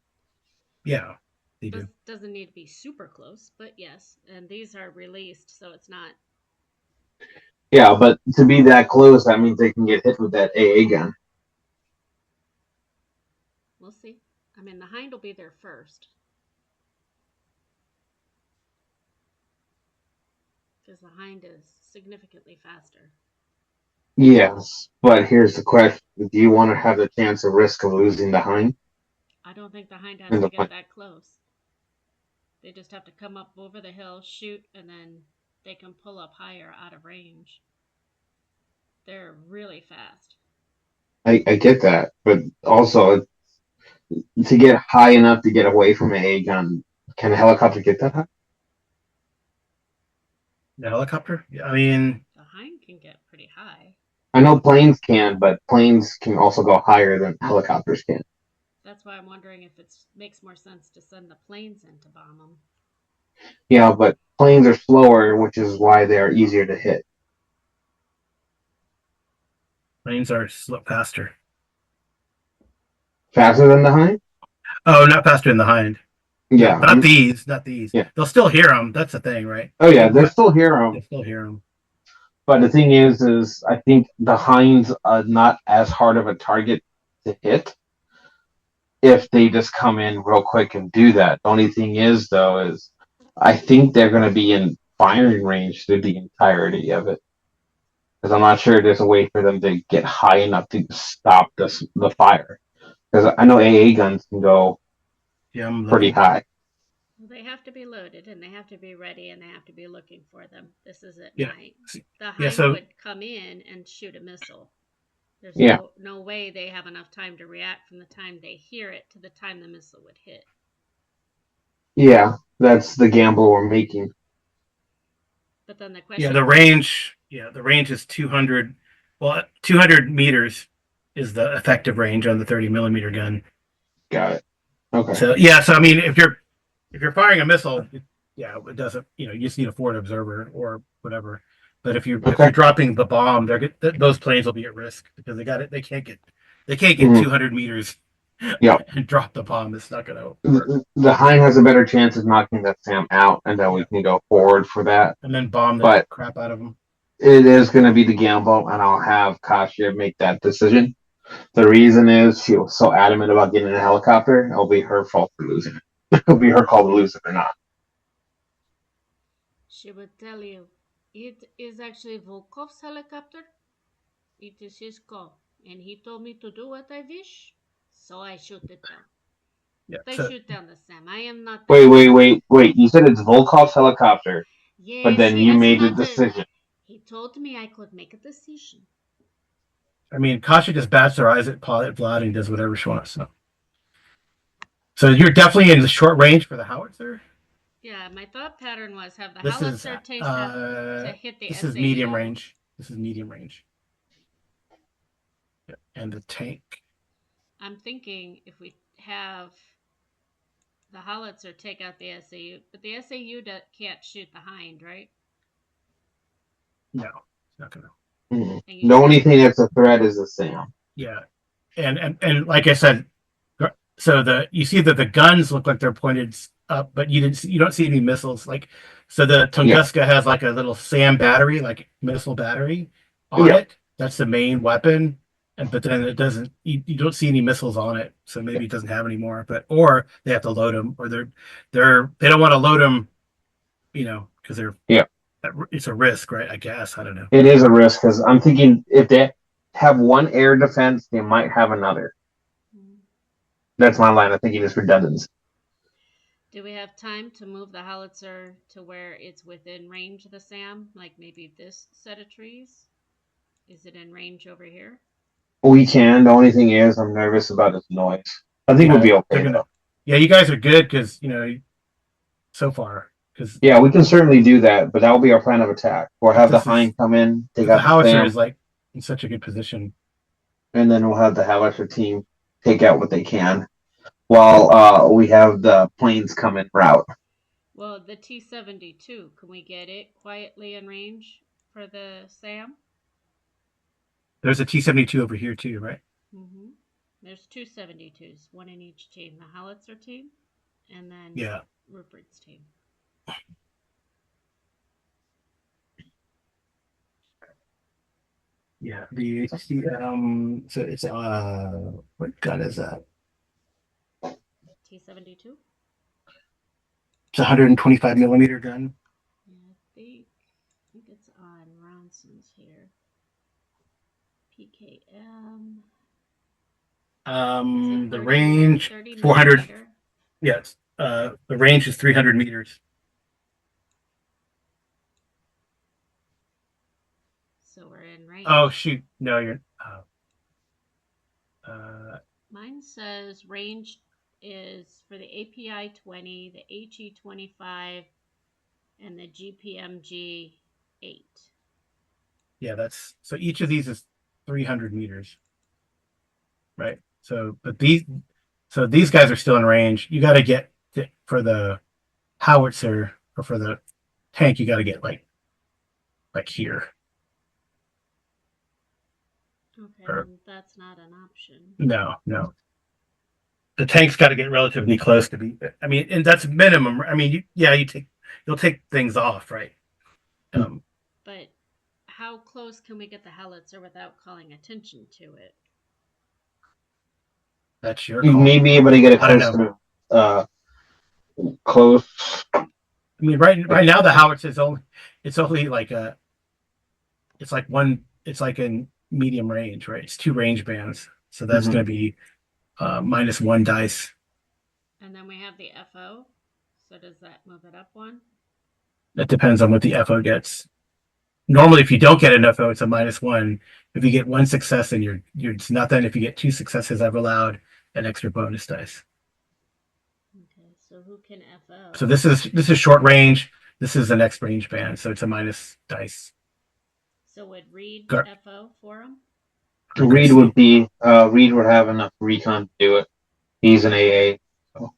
yeah, they do. doesn't need to be super close, but yes, and these are released, so it's not. Yeah, but to be that close, that means they can get hit with that AA gun. We'll see. I mean, the hind will be there first because the hind is significantly faster. Yes, but here's the question: do you want to have the chance of risk of losing the hind I don't think the hind has in to the get plane? that close. They just have to come up over the hill, shoot, and then they can pull up higher out of range. They're really fast. I get that, but also to get high enough to get away from an AA gun, can a helicopter get that high? The helicopter. Yeah, I mean, The hind can get pretty high. I know planes can, but planes can also go higher than helicopters can. That's why I'm wondering if it makes more sense to send the planes in to bomb them. Yeah, but planes are slower, which is why they are easier to hit. planes are faster. Faster than the hind? Oh, not faster than the hind. Yeah, Not these. Not these. yeah. They'll still hear them. That's the thing, right? Oh yeah, Even they what still hear they them. still hear them. But the thing is I think the hinds are not as hard of a target to hit if they just come in real quick and do that. The only thing is, though, is I think they're going to be in firing range through the entirety of it. Because I'm not sure there's a way for them to get high enough to stop the fire. Because I know AA guns can go Yeah, I'm pretty looking. high. Well, they have to be loaded and they have to be ready and they have to be looking for them. This is at Yeah, night. The yeah. hind So would come in and shoot a missile. There's Yeah, no way they have enough time to react from the time they hear it to the time the missile would hit. yeah, that's the gamble we're making. But then the yeah, question is, the range is 200. Well, 200 meters is the effective range on the 30 millimeter gun. Got it. Okay. So yeah, so I mean, if you're firing a missile, yeah, it doesn't. You just need a forward observer or whatever. But if you're Okay. dropping the bomb, those planes will be at risk because they got it. They can't get Mm-hmm. 200 meters Yep. and drop the bomb. It's not going to work. The hind has a better chance of knocking that Sam out, and then we Yeah, can go forward for that. and then bomb the But crap out of them. it is going to be the gamble, and I'll have Kasia make that decision. The reason is she was so adamant about getting a helicopter. It'll be her fault for losing it. It'll be her call to lose it or not. she would tell you, it is actually Volkov's helicopter. It is his call. And he told me to do what I wish, so I shoot it down. Yeah. They So shoot down the SAM. I am not the Wait, wait, pilot. wait, wait. You said it's Volkov's helicopter, but Yes, then he you has made the not. decision. He told me I could make a decision. I mean, Kasha just bats her eyes at Vlad and does whatever she wants. So you're definitely in the short range for the howitzer. Yeah, my thought pattern was have the This is howitzer to uh hit the this is medium SAU. range. This is medium range. and the tank. I'm thinking if we have the howitzer take out the SAU, but the SAU can't shoot the hind, right? No, it's not gonna. Mhm. And you The said only thing that's a threat is the Sam. Yeah, and like I said, so the you see that the guns look like they're pointed up, but you don't see any missiles. Like, so the Yeah. Tunguska has like a little SAM battery, like missile battery on Yeah. it. That's the main weapon, and but then it doesn't. You don't see any missiles on it, so maybe it doesn't have any more. But or they have to load them, or they don't want to load them, because they're Yeah. it's a risk, right? I guess I don't know. It is a risk because I'm thinking if they have one air defense, they might have another. hmm. That's my line of thinking is redundancy. Do we have time to move the howitzer to where it's within range of the SAM? Like maybe this set of trees? Is it in range over here? We can. The only thing is, I'm nervous about his noise. I think we'll Yeah, be they're okay gonna. though. Yeah, you guys are good because so far because Yeah, we can certainly do that, but that will be our plan of attack. We'll but have the this is hind come in, take but the out the howitzer Sam, is like in such a good position. and then we'll have the howitzer team take out what they can, while we have the planes come in route. Well, the T-72, can we get it quietly in range for the SAM? There's a T-72 over here too, right? Mm-hmm. There's two 72s, one in each team. The howitzer team and then Yeah, Rupert's team. yeah. So it's what gun is that? T-72? It's a 125 millimeter gun. Yeah, I think it's on Ronson's here. PKM. Is it The 30 range 30 400. millimeter? Yes. The range is 300 meters. So we're in Oh range. shoot, no, you're. Mine says range is for the API 20, the HE 25, and the GPMG 8. Yeah, that's so each of these is 300 meters, right? So these guys are still in range. You got to get for the howitzer or for the tank. You got to get like here, Okay, or then that's not an option. no, no. The tank's got to get relatively close to be. I mean, and that's minimum. I mean, you'll take things off, right? Um, But how close can we get the howitzer without calling attention to it? that's your You may call. be able to get it I don't close know. to close. I mean, right now the howitzer is only it's only like it's like one it's like in medium range, right? It's two range bands, so that's Mhm. going to be -1 dice. And then we have the FO. So does that move it up one? That depends on what the FO gets. Normally, if you don't get an FO, it's a -1. If you get one success, then you're it's nothing. If you get two successes, I've allowed an extra bonus dice. Okay, so who can So FO? this is short range. This is the next range band, so it's a minus dice. So would Reed Gar- FO for him? Reed would be Reed would have enough recon to do it. He's an AA. So.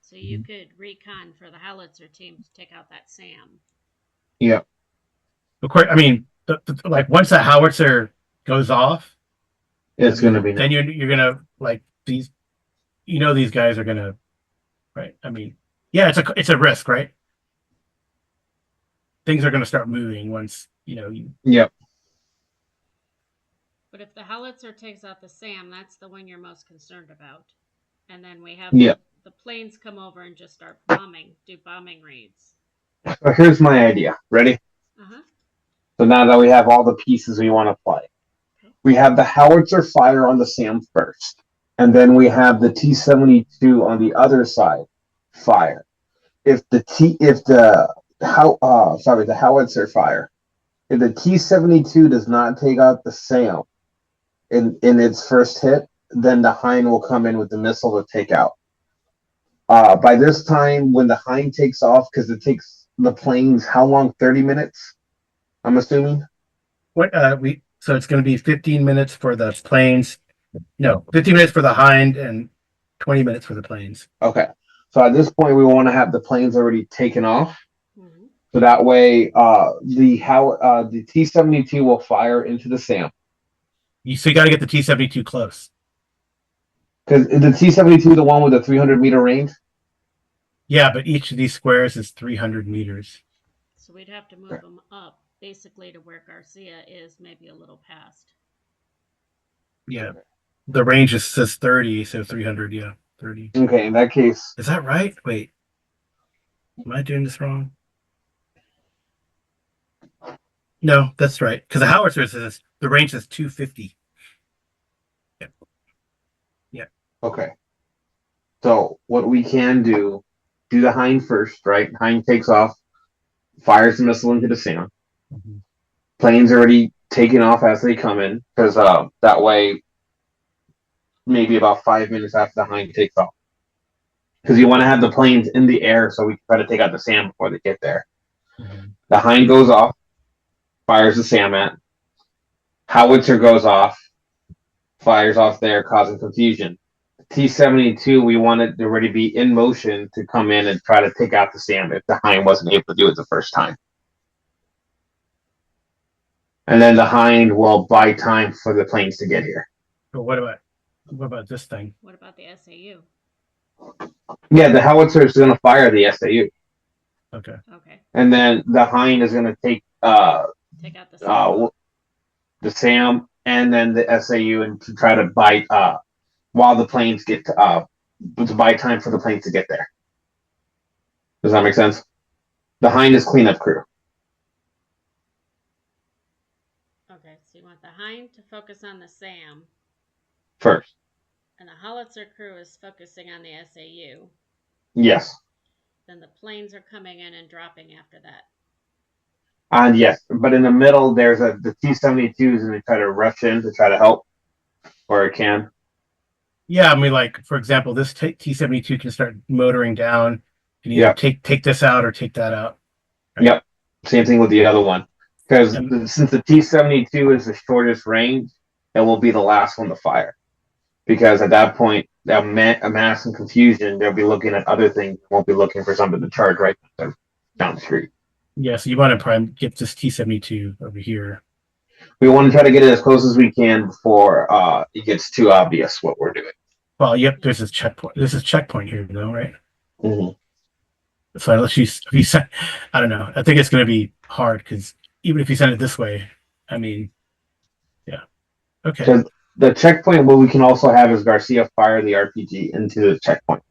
So you could recon for the howitzer team to take out that Sam. Yeah. Of course, I mean, like once that howitzer goes off, I It's gonna mean, be then no. you're gonna like these. These guys are gonna, right? I mean, yeah, it's a risk, right? Things are gonna start moving once you. Yep. But if the howitzer takes out the Sam, that's the one you're most concerned about. And then we have Yeah. the planes come over and just start bombing, do bombing raids. So here's my idea. Ready? Uh huh. So now that we have all the pieces we want to play, Okay. we have the howitzer fire on the Sam first, and then we have the T-72 on the other side fire. The howitzer fire. If the T-72 does not take out the Sam in its first hit, then the Hind will come in with the missile to take out. By this time, when the Hind takes off, because it takes the planes how long? 30 minutes. I'm assuming. What So it's going to be 15 minutes for the planes. No, 15 minutes for the hind and 20 minutes for the planes. Okay. So at this point, we want to have the planes already taken off. Hmm. So that way, the T-72 will fire into the SAM. So you got to get the T-72 close. Because the T-72 is the one with the 300-meter range. Yeah, but each of these squares is 300 meters. So we'd have to move them up basically to where Garcia is, maybe a little past. Yeah. The range is says 30, so 300, yeah, 30. Okay, in that case, Is that right? Wait, am I doing this wrong? No, that's right. Because the howitzer says the range is 250. Yeah. Yeah. okay. So what we can do the hind first, right? Hind takes off, fires the missile into the SAM. Mhm. Planes already taking off as they come in, because that way, maybe about 5 minutes after the hind takes off. Because you want to have the planes in the air so we can try to take out the SAM before they get there. Mhm. The hind goes off, fires the SAM at. Howitzer goes off, fires off there, causing confusion. T-72, we wanted to already be in motion to come in and try to take out the SAM if the hind wasn't able to do it the first time. And then the hind will buy time for the planes to get here. But what about this thing? What about the SAU? Yeah, the howitzer is going to fire the SAU, Okay. Okay. and then the hind is going to take Take out the SAM. the SAM and then the SAU and to try to bite while the planes get to buy time for the planes to get there. Does that make sense? The hind is cleanup crew. Okay, so you want the hind to focus on the SAM, First. and the howitzer crew is focusing on the SAU. Yes. Then the planes are coming in and dropping after that. And yes, but in the middle there's the T-72s and they try to rush in to try to help where it can. Yeah, I mean, like for example, this T-72 can start motoring down and either Yep. take this out or take that out. Right? Yep. Same thing with the other one. Because And since the T-72 is the shortest range, it will be the last one to fire. Because at that point, a mass and confusion, they'll be looking at other things. Won't be looking for something to charge right down the street. yeah, so you want to prime get this T-72 over here. We want to try to get it as close as we can before it gets too obvious what we're doing. Well, yep, there's this checkpoint. There's this checkpoint here, though, right? Mm-hmm. So unless if you send, I don't know. I think it's going to be hard because even if you send it this way, I mean, yeah, okay. Because the checkpoint, what we can also have is Garcia fire the RPG into the checkpoint.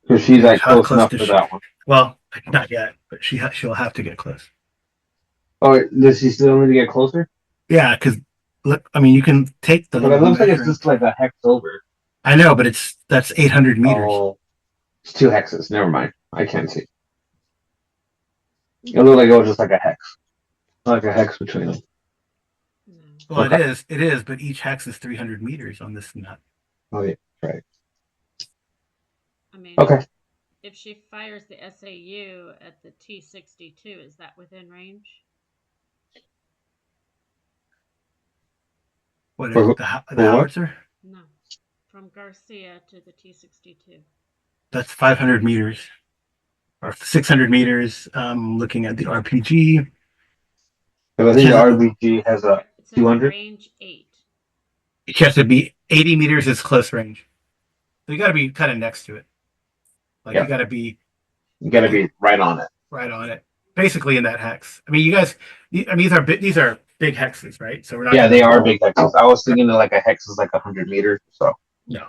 Because she's like How close close enough does for she? that one. Well, not yet, but she'll have to get close. Oh, does she still need to get closer? Yeah, because look, I mean, you can take the But it little looks like it's measuring. just like a hex over. I know, but that's 800 meters. Oh, it's two hexes. Never mind. I can't see. It looked like it was just like a hex. Like a hex between them. No. Well, Okay. it is, but each hex is 300 meters on this map. Oh, yeah. Right. I mean, Okay. if she fires the SAU at the T-62, is that within range? What is For, the for what? howitzer? No. From Garcia to the T-62. That's 500 meters or 600 meters. Looking at the RPG, Because I it think the says RBG has a It says 200. range 8. it has to be 80 meters is close range. So you got to be kind of next to it. Like you Yeah. got to be You got to like be right on it. right on it, basically in that hex. I mean, you guys. I mean, these are big hexes, right? So we're not Yeah, they gonna. are big hexes. I was thinking that like a hex is like 100 meters. So No,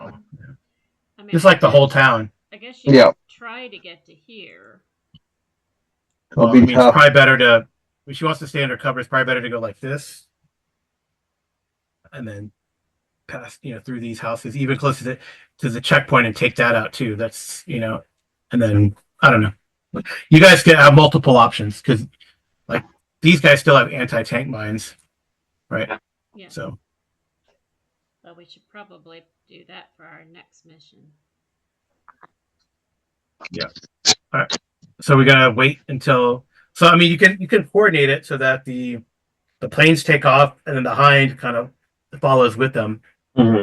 I mean, it's like the whole town. I guess you yeah, could try to get to here. it'll Well, I be mean, it's tough. probably better to. If she wants to stay under cover, it's probably better to go like this, and then pass, through these houses, even closer to the checkpoint, and take that out too. That's and then I don't know. You guys can have multiple options because like these guys still have anti-tank mines, right? Yeah. So But we should probably do that for our next mission. yeah. All right. So we're gonna wait until. So I mean, you can coordinate it so that the the planes take off, and then the hind kind of follows with them. Hmm.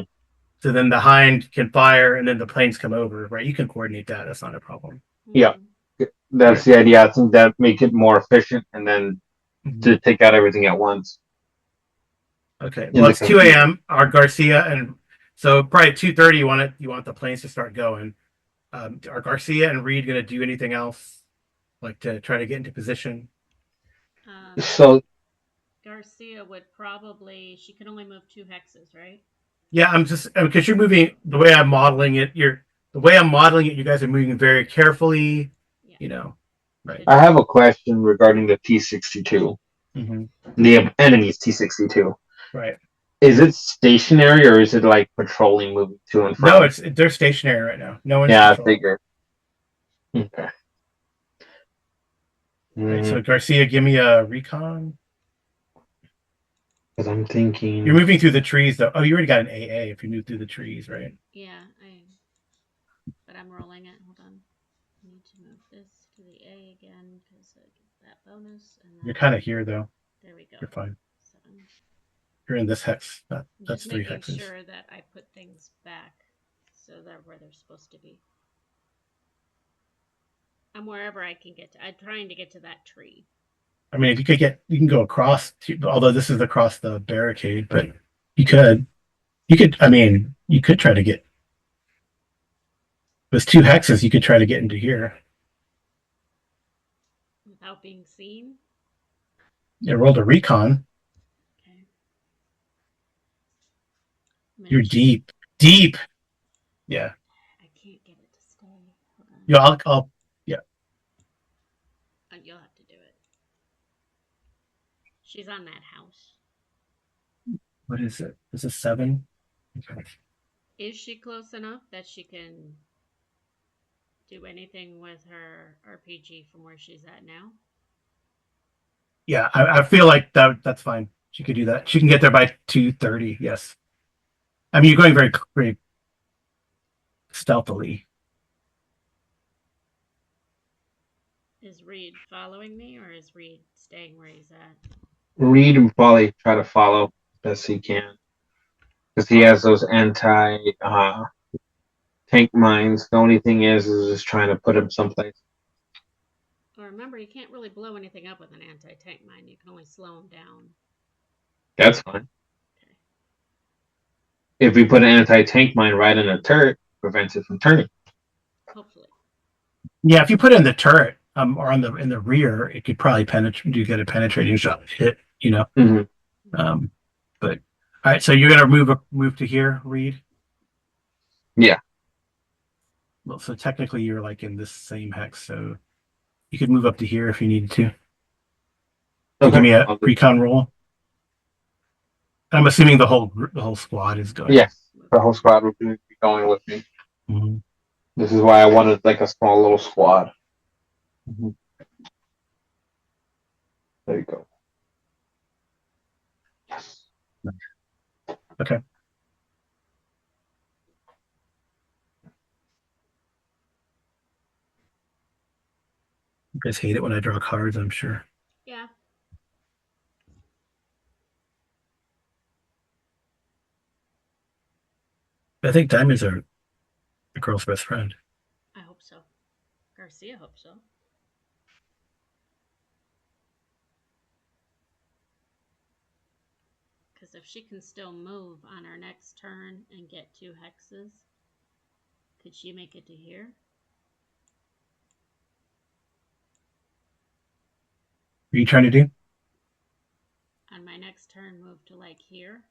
So then the hind can fire, and then the planes come over. Right? You can coordinate that. That's not a problem. Yeah, Hmm. that's the idea. I think that make it more efficient, and then Mhm. to take out everything at once Okay. in Well, the it's 2 computer. a.m. Our Garcia and so probably at 2:30. You want the planes to start going. Are Garcia and Reed going to do anything else, like to try to get into position? Um, So Garcia would probably. She can only move 2 hexes, right? Yeah, I'm just because you're moving the way I'm modeling it. You're the way I'm modeling it. You guys are moving very carefully. Yeah. You know, right? I Could. have a question regarding the T-62, Hmm. the enemy's T-62. Right. Is it stationary or is it like patrolling, moving to and No, from? they're stationary right now. No one's Yeah, I patrolling. figure. Okay. Right. So Because Garcia, give me a recon. I'm You're thinking. moving through the trees, though. Oh, you already got an AA if you move through the trees, right? Yeah. But I'm rolling it. Hold on. I need to move this to the A again because I get that bonus, and You're then kind of here, though. there we go. You're fine. 7. You're in this hex. I'm That's just three making hexes. sure that I put things back so they're where they're supposed to be. I'm wherever I can get to. I'm trying to get to that tree. I mean, if you can go across. Although this is across the barricade, but you could. You could. I mean, you could try to get. With two hexes, you could try to get into here. Without being seen. You rolled a recon. Okay. I'm gonna You're just. deep. Yeah. I can't get it to stay. Hold on. Yeah. Yeah. You'll have to do it. She's on that house. What is it? Is it 7? Okay. Is she close enough that she can do anything with her RPG from where she's at now? Yeah, I feel like that's fine. She could do that. She can get there by 2:30. Yes. I mean, you're going very stealthily. Is Reed following me or is Reed staying where he's at? Reed would probably try to follow best he can because he has those anti tank mines. The only thing is just trying to put him someplace. Well, remember, you can't really blow anything up with an anti tank mine. You can only slow them down. That's fine. Okay. If we put an anti tank mine right in a turret, prevents it from turning. Hopefully. Yeah, if you put it in the turret, or on the in the rear, it could probably penetrate. You get a penetrating shot hit. You know. Mm-hmm. Um, but all right, so you're gonna move to here, Reed. Yeah. Well, so technically you're like in this same hex, so you could move up to here if you needed to. So give Okay. me a I'll do that. recon roll. I'm assuming the whole squad is going. Yes. The whole squad will be going with me. Mm-hmm. This is why I wanted like a small little squad. Mm-hmm. There you go. Yes. Okay. You guys hate it when I draw cards, I'm sure. Yeah. I think diamonds are a girl's best friend. I hope so. Garcia hopes so. Because if she can still move on her next turn and get 2 hexes, could she make it to here? What are you trying to do? On my next turn, move to like here?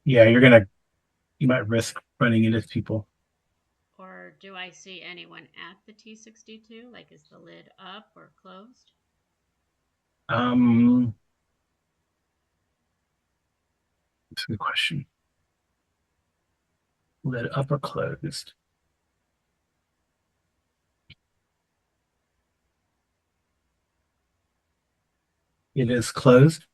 Yeah, you might risk running into people. Or do I see anyone at the T62? Like, is the lid up or closed? Um, that's a good question. Lid up or closed? It is closed.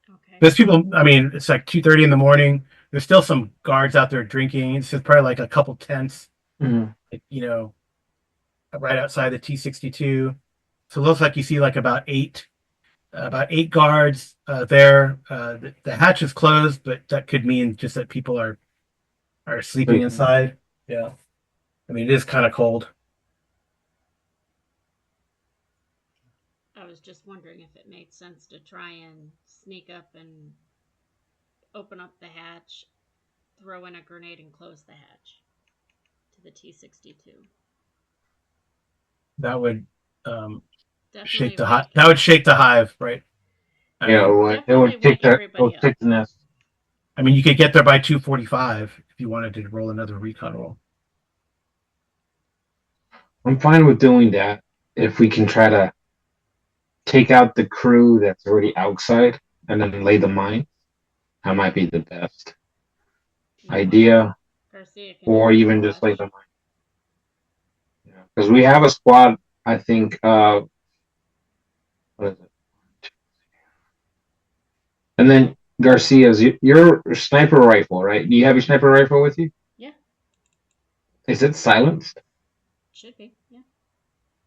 Okay. There's people. I mean, it's like 2:30 in the morning. There's still some guards out there drinking. It's just probably like a couple tents, Mm-hmm. like, right outside the T62. So it looks like you see like about eight guards there. The hatch is closed, but that could mean just that people are sleeping inside. Yeah, I mean it is kind of cold. I was just wondering if it made sense to try and sneak up and open up the hatch, throw in a grenade, and close the hatch to the T-62. That would um, shake Definitely the hive. wake. That would shake the hive, right? I Yeah, mean, it Definitely would take wake the it everybody would up. take the nest. I mean, you could get there by 2:45 if you wanted to roll another recon roll. I'm fine with doing that if we can try to take out the crew that's already outside and then lay the mine. That might be the best Well, idea, Garcia can do or even just lay Overwatch. the mine. Because we have a squad. I think. What is it? And then Garcia's your sniper rifle, right? Do you have your sniper rifle with you? Yeah, Is it silenced? should be. Yeah.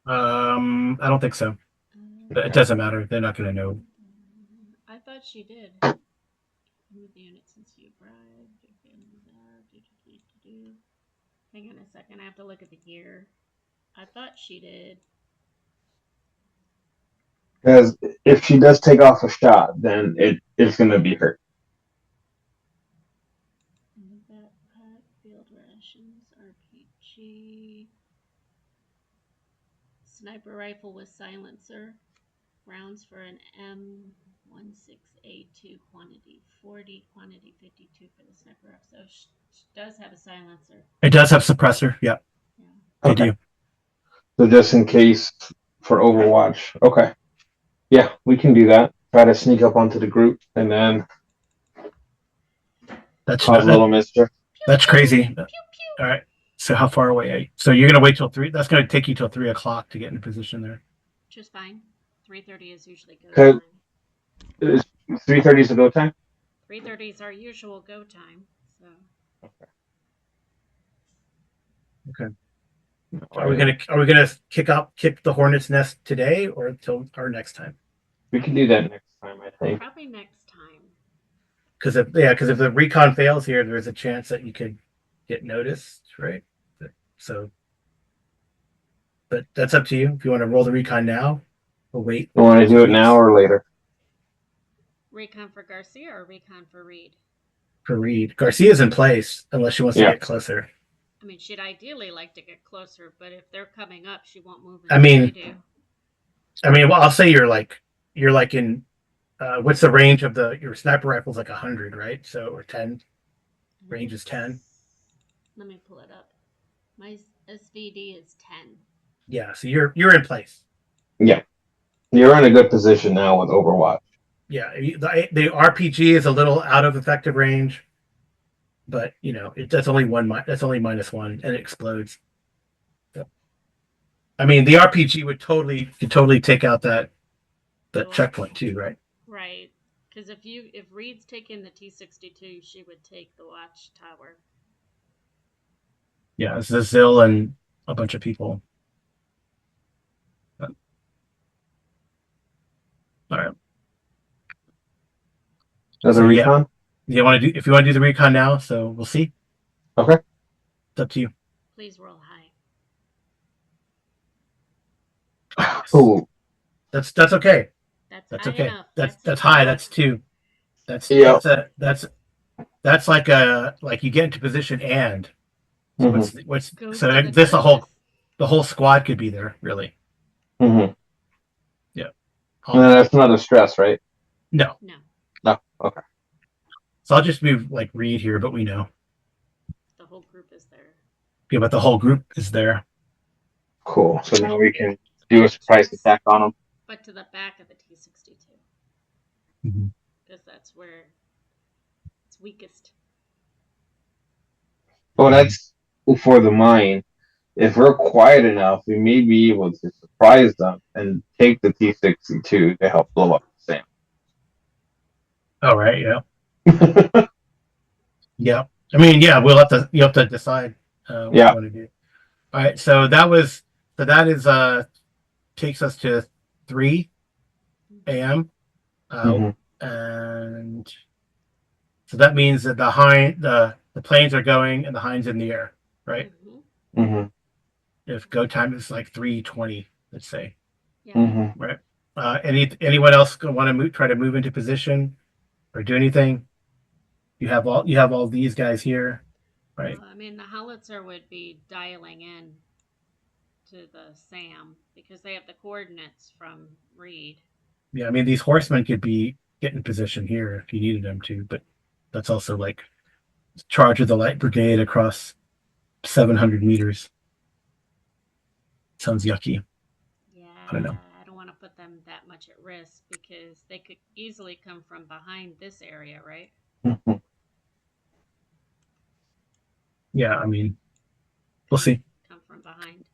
I don't think so, but it Okay. doesn't matter. They're not going to know. I thought she did. Move the unit since you arrived. Hang on a second. I have to look at the gear. I thought she did. Because if she does take off a shot, then it's gonna be hurt. Backpack, field rations, RPG, sniper rifle with silencer, rounds for an M16A2 quantity 40, quantity 52 for the sniper rifle. So she does have a silencer. It does have suppressor. Yeah, Yeah. they Okay. do. So just in case for Overwatch. Okay. Yeah, we can do that. Try to sneak up onto the group and then That's cause not a little that. mischief. Pew That's pew crazy. pew pew. All right. So how far away are you? So you're gonna wait till three. That's gonna take you till 3 o'clock to get in position there. Which is fine. 3:30 is usually go Because time. 3:30 is the go time. 3:30 is our usual go time. So Okay. All Are we gonna kick the hornet's nest today or until our next time? We can do that next time, I think. probably next time. Because if the recon fails here, there's a chance that you could get noticed, right? So, but that's up to you. If you want to roll the recon now, or wait You want to 2 do it now weeks or later? Recon for Garcia or recon for Reed? for Reed. Garcia's in place unless she wants to Yeah. get closer. I mean, she'd ideally like to get closer, but if they're coming up, she won't move I until they mean, do. well, I'll say you're like in. What's the range of your sniper rifle's like 100, right? So or 10. Range is 10. Let me pull it up. My SVD is 10. Yeah, so you're in place. Yeah. You're in a good position now with Overwatch. Yeah, the RPG is a little out of effective range, but that's only that's only -1 and it explodes. So, I mean, the RPG could totally take out that checkpoint too, right? Right. Because if Reed's taking the T-62, she would take the watchtower. Yeah, it's the Zill and a bunch of people. All right. Another So yeah, recon? if you want to do the recon now, so we'll see. Okay. It's up to you. Please roll high. Ooh. That's okay. That's That's high okay. enough. That's high. That's 2. That's Yep. that's like you get into position and so Mm-hmm. what's Go so to the this goodness. the whole squad could be there really. Mm-hmm. Yeah. And then that's another stress, right? No. No. No. Okay. So I'll just move like Reed here, but we know. The whole group is there. Yeah, but the whole group is there. Cool. So now we can do a surprise attack on them. But to the back of the T-62. Mm-hmm. Because that's where it's weakest. Well, that's for the mine. If we're quiet enough, we may be able to surprise them and take the T-62 to help blow up the Oh right, yeah. SAM. Yeah. I mean, yeah, you have to decide what Yeah. you want to do. All right, so that is takes us to 3 a.m. Mhm. And so that means that the planes are going and the hind's in the air, right? Mm-hmm. Mhm. If go time is like 3:20, let's say, Yeah. Mhm. right? Anyone else want to try to move into position or do anything? You have all these guys here, right? Well, I mean, the howitzer would be dialing in to the SAM because they have the coordinates from Reed. Yeah, I mean these horsemen could be get in position here if you needed them to, but that's also like charge of the light brigade across 700 meters. Sounds yucky. Yeah, I don't know. I don't want to put them that much at risk because they could easily come from behind this area, right? Mhm. Yeah, I mean we'll see. Come from behind.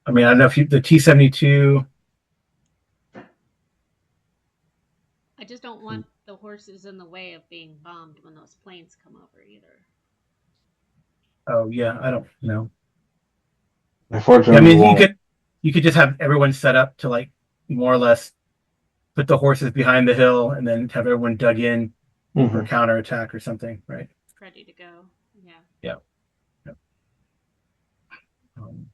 I mean I don't know if the T-72. I just don't want the horses in the way of being bombed when those planes come over either. Oh yeah, I don't know. Yeah, I Unfortunately, we mean won't. you could just have everyone set up to like more or less put the horses behind the hill and then have everyone dug in for Mhm. counterattack or something, right? Ready to go. Yeah. Yeah. Yeah. Um,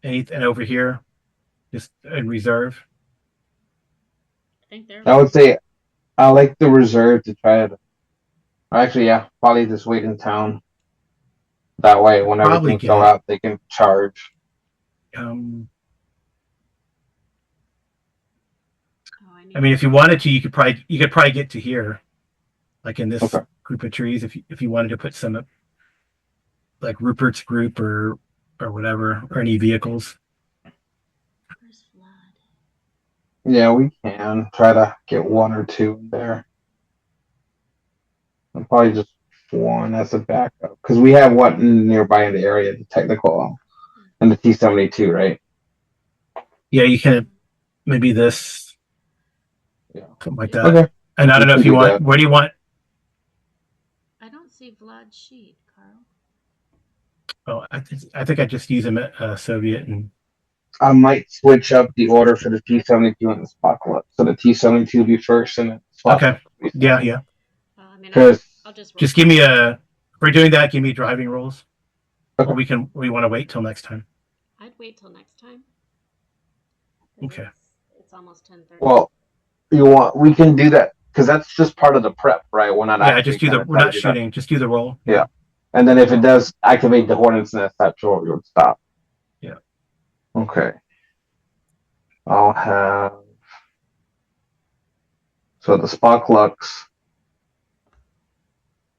and over here, just in reserve. I think they're I would ready. say I like the reserve to try to. Actually, yeah, probably just wait in town. That way, Could when probably everything's all get. out, they can charge. Um, Oh, I I need mean, to. if you wanted to, you could probably get to here, like in this Okay. group of trees, if you wanted to put some like Rupert's group or whatever or any vehicles. Where's Flood? Yeah, we can try to get one or two in there. And probably just one as a backup because we have one nearby in the area, the technical and the T-72, right? Yeah, you can maybe this Yeah. something like that. Okay, And I we don't know can if you do want. that. Where do you want? I don't see Vlad's sheet, Carl. Oh, I think I just use them at Soviet and I might switch up the order for the T-72 and the Spocklet. So the T-72 will be first and then the Spocklet okay. will be Yeah, second. yeah. I mean, Because I'll just Just give rotate me them. a. If we're doing that, give me driving rules, or okay, we want to wait till next time. I'd wait till next time because Okay. it's almost 10:30. well, you want we can do that because that's just part of the prep, right? We're not Yeah, actually just do the. gonna We're try to not do that. shooting. Just do the roll. Yeah, Yeah. and then if it does activate the Hornet's Nest, that's where we would stop. Yeah. Okay, I'll have so the Spocklux.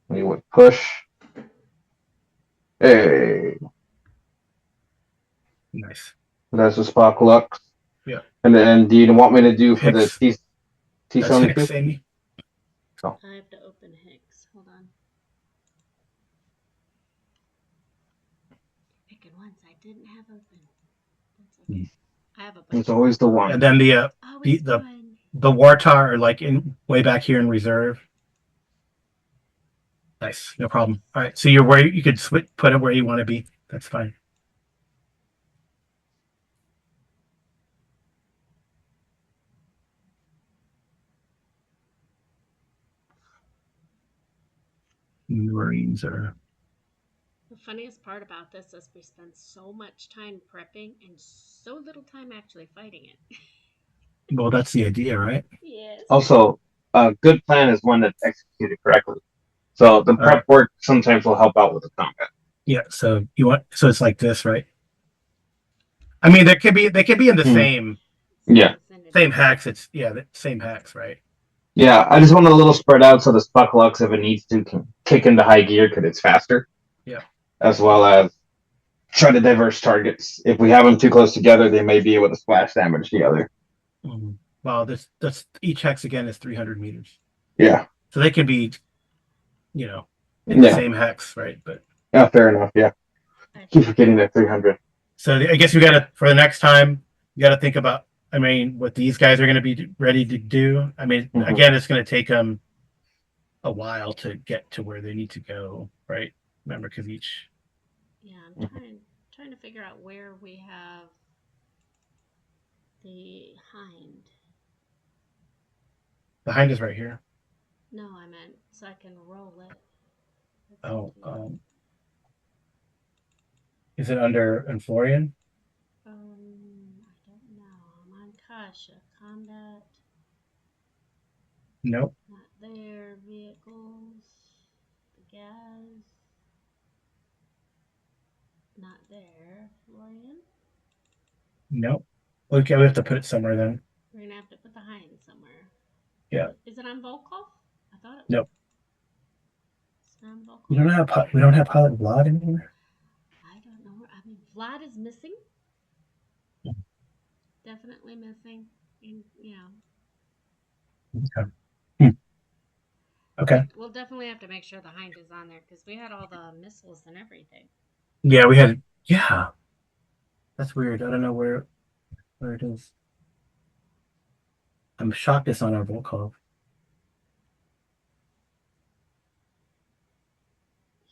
We would push. Hey, Nice. that's the Spocklux. Yeah. And then do you want me to do for the Hicks. T That's seventy two? Hicks, Amy. So I have to open Hicks. Hold on. Picking ones I didn't have open. That's okay. I have a it's bunch of always them. the And one. then Oh, the it's the one. the Wartar are like in way back here in reserve. Nice. No problem. All right. So you're where you could put it where you want to be. That's fine. Marines are. The funniest part about this is we spend so much time prepping and so little time actually fighting it. Well, that's the idea, right? Yes. Also, a good plan is one that's executed correctly. So the All right. prep work sometimes will help out with the combat. Yeah. So you want. So it's like this, right? I mean, they could be in the Hmm. Same Yeah. same vicinity. hacks. It's yeah, the same hacks, right? Yeah, I just want it a little spread out so the Spucklux, if it needs to, can kick into high gear because it's faster, Yeah. as well as try to diverse targets. If we have them too close together, they may be able to splash damage the other. Mhm. Well, that's each hex again is 300 meters, Yeah. so they can be, you know, in the Yeah. same hex, right? But Yeah, fair enough. Yeah. I Keep think forgetting that 300. so I guess we got to for the next time, you got to think about. I mean, what these guys are going to be ready to do. I mean, Mm-hmm. again, it's going to take them a while to get to where they need to go, right? Remember, because each yeah, I'm Mm-hmm. trying to figure out where we have The hind. The hind is right here. No, I meant so I can roll it. Let's Oh, see. is it under Enflorian? I don't know. I'm on Kasha. Combat. Nope. Not there. Vehicles. The gas. Not there. Florian. Nope. Okay, we have to put it somewhere then. We're gonna have to put the hind somewhere. Yeah. Is it on Volkov? I thought it was. Nope. It's not on We Volkov. don't have we don't have Pilot Vlad anymore. I don't know. I mean, Vlad is missing. Definitely missing. And, Okay. Hmm. Okay. We'll definitely have to make sure the hind is on there because we had all the missiles and everything. Yeah, we had. Yeah, that's weird. I don't know where it is. I'm shocked it's on our Volkov.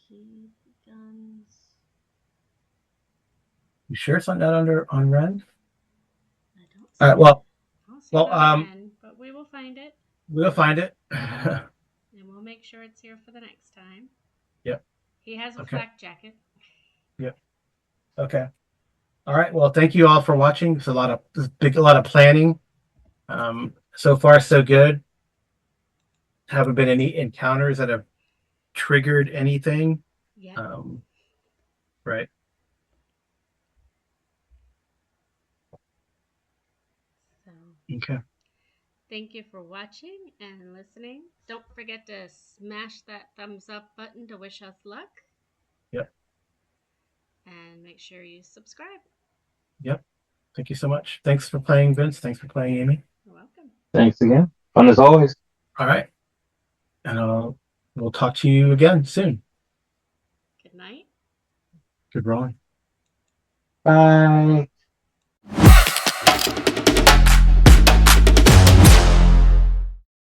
Heat guns. You sure it's not under on Ren? I don't see All right. it. I don't see it Well, on Ren, but we will find it. we'll find it. And we'll make sure it's here for the next time. Yep. He has a Okay. flak jacket. Yep. Okay. All right. Well, thank you all for watching. It's a lot of planning. So far so good. Haven't been any encounters that have triggered anything. Yep. Right. So Okay. thank you for watching and listening. Don't forget to smash that thumbs up button to wish us luck. Yep. And make sure you subscribe. Yep. Thank you so much. Thanks for playing, Vince. Thanks for playing, Amy. You're welcome. Thanks again. Fun as always. All right. And we'll talk to you again soon. Good night. Good rolling. Bye.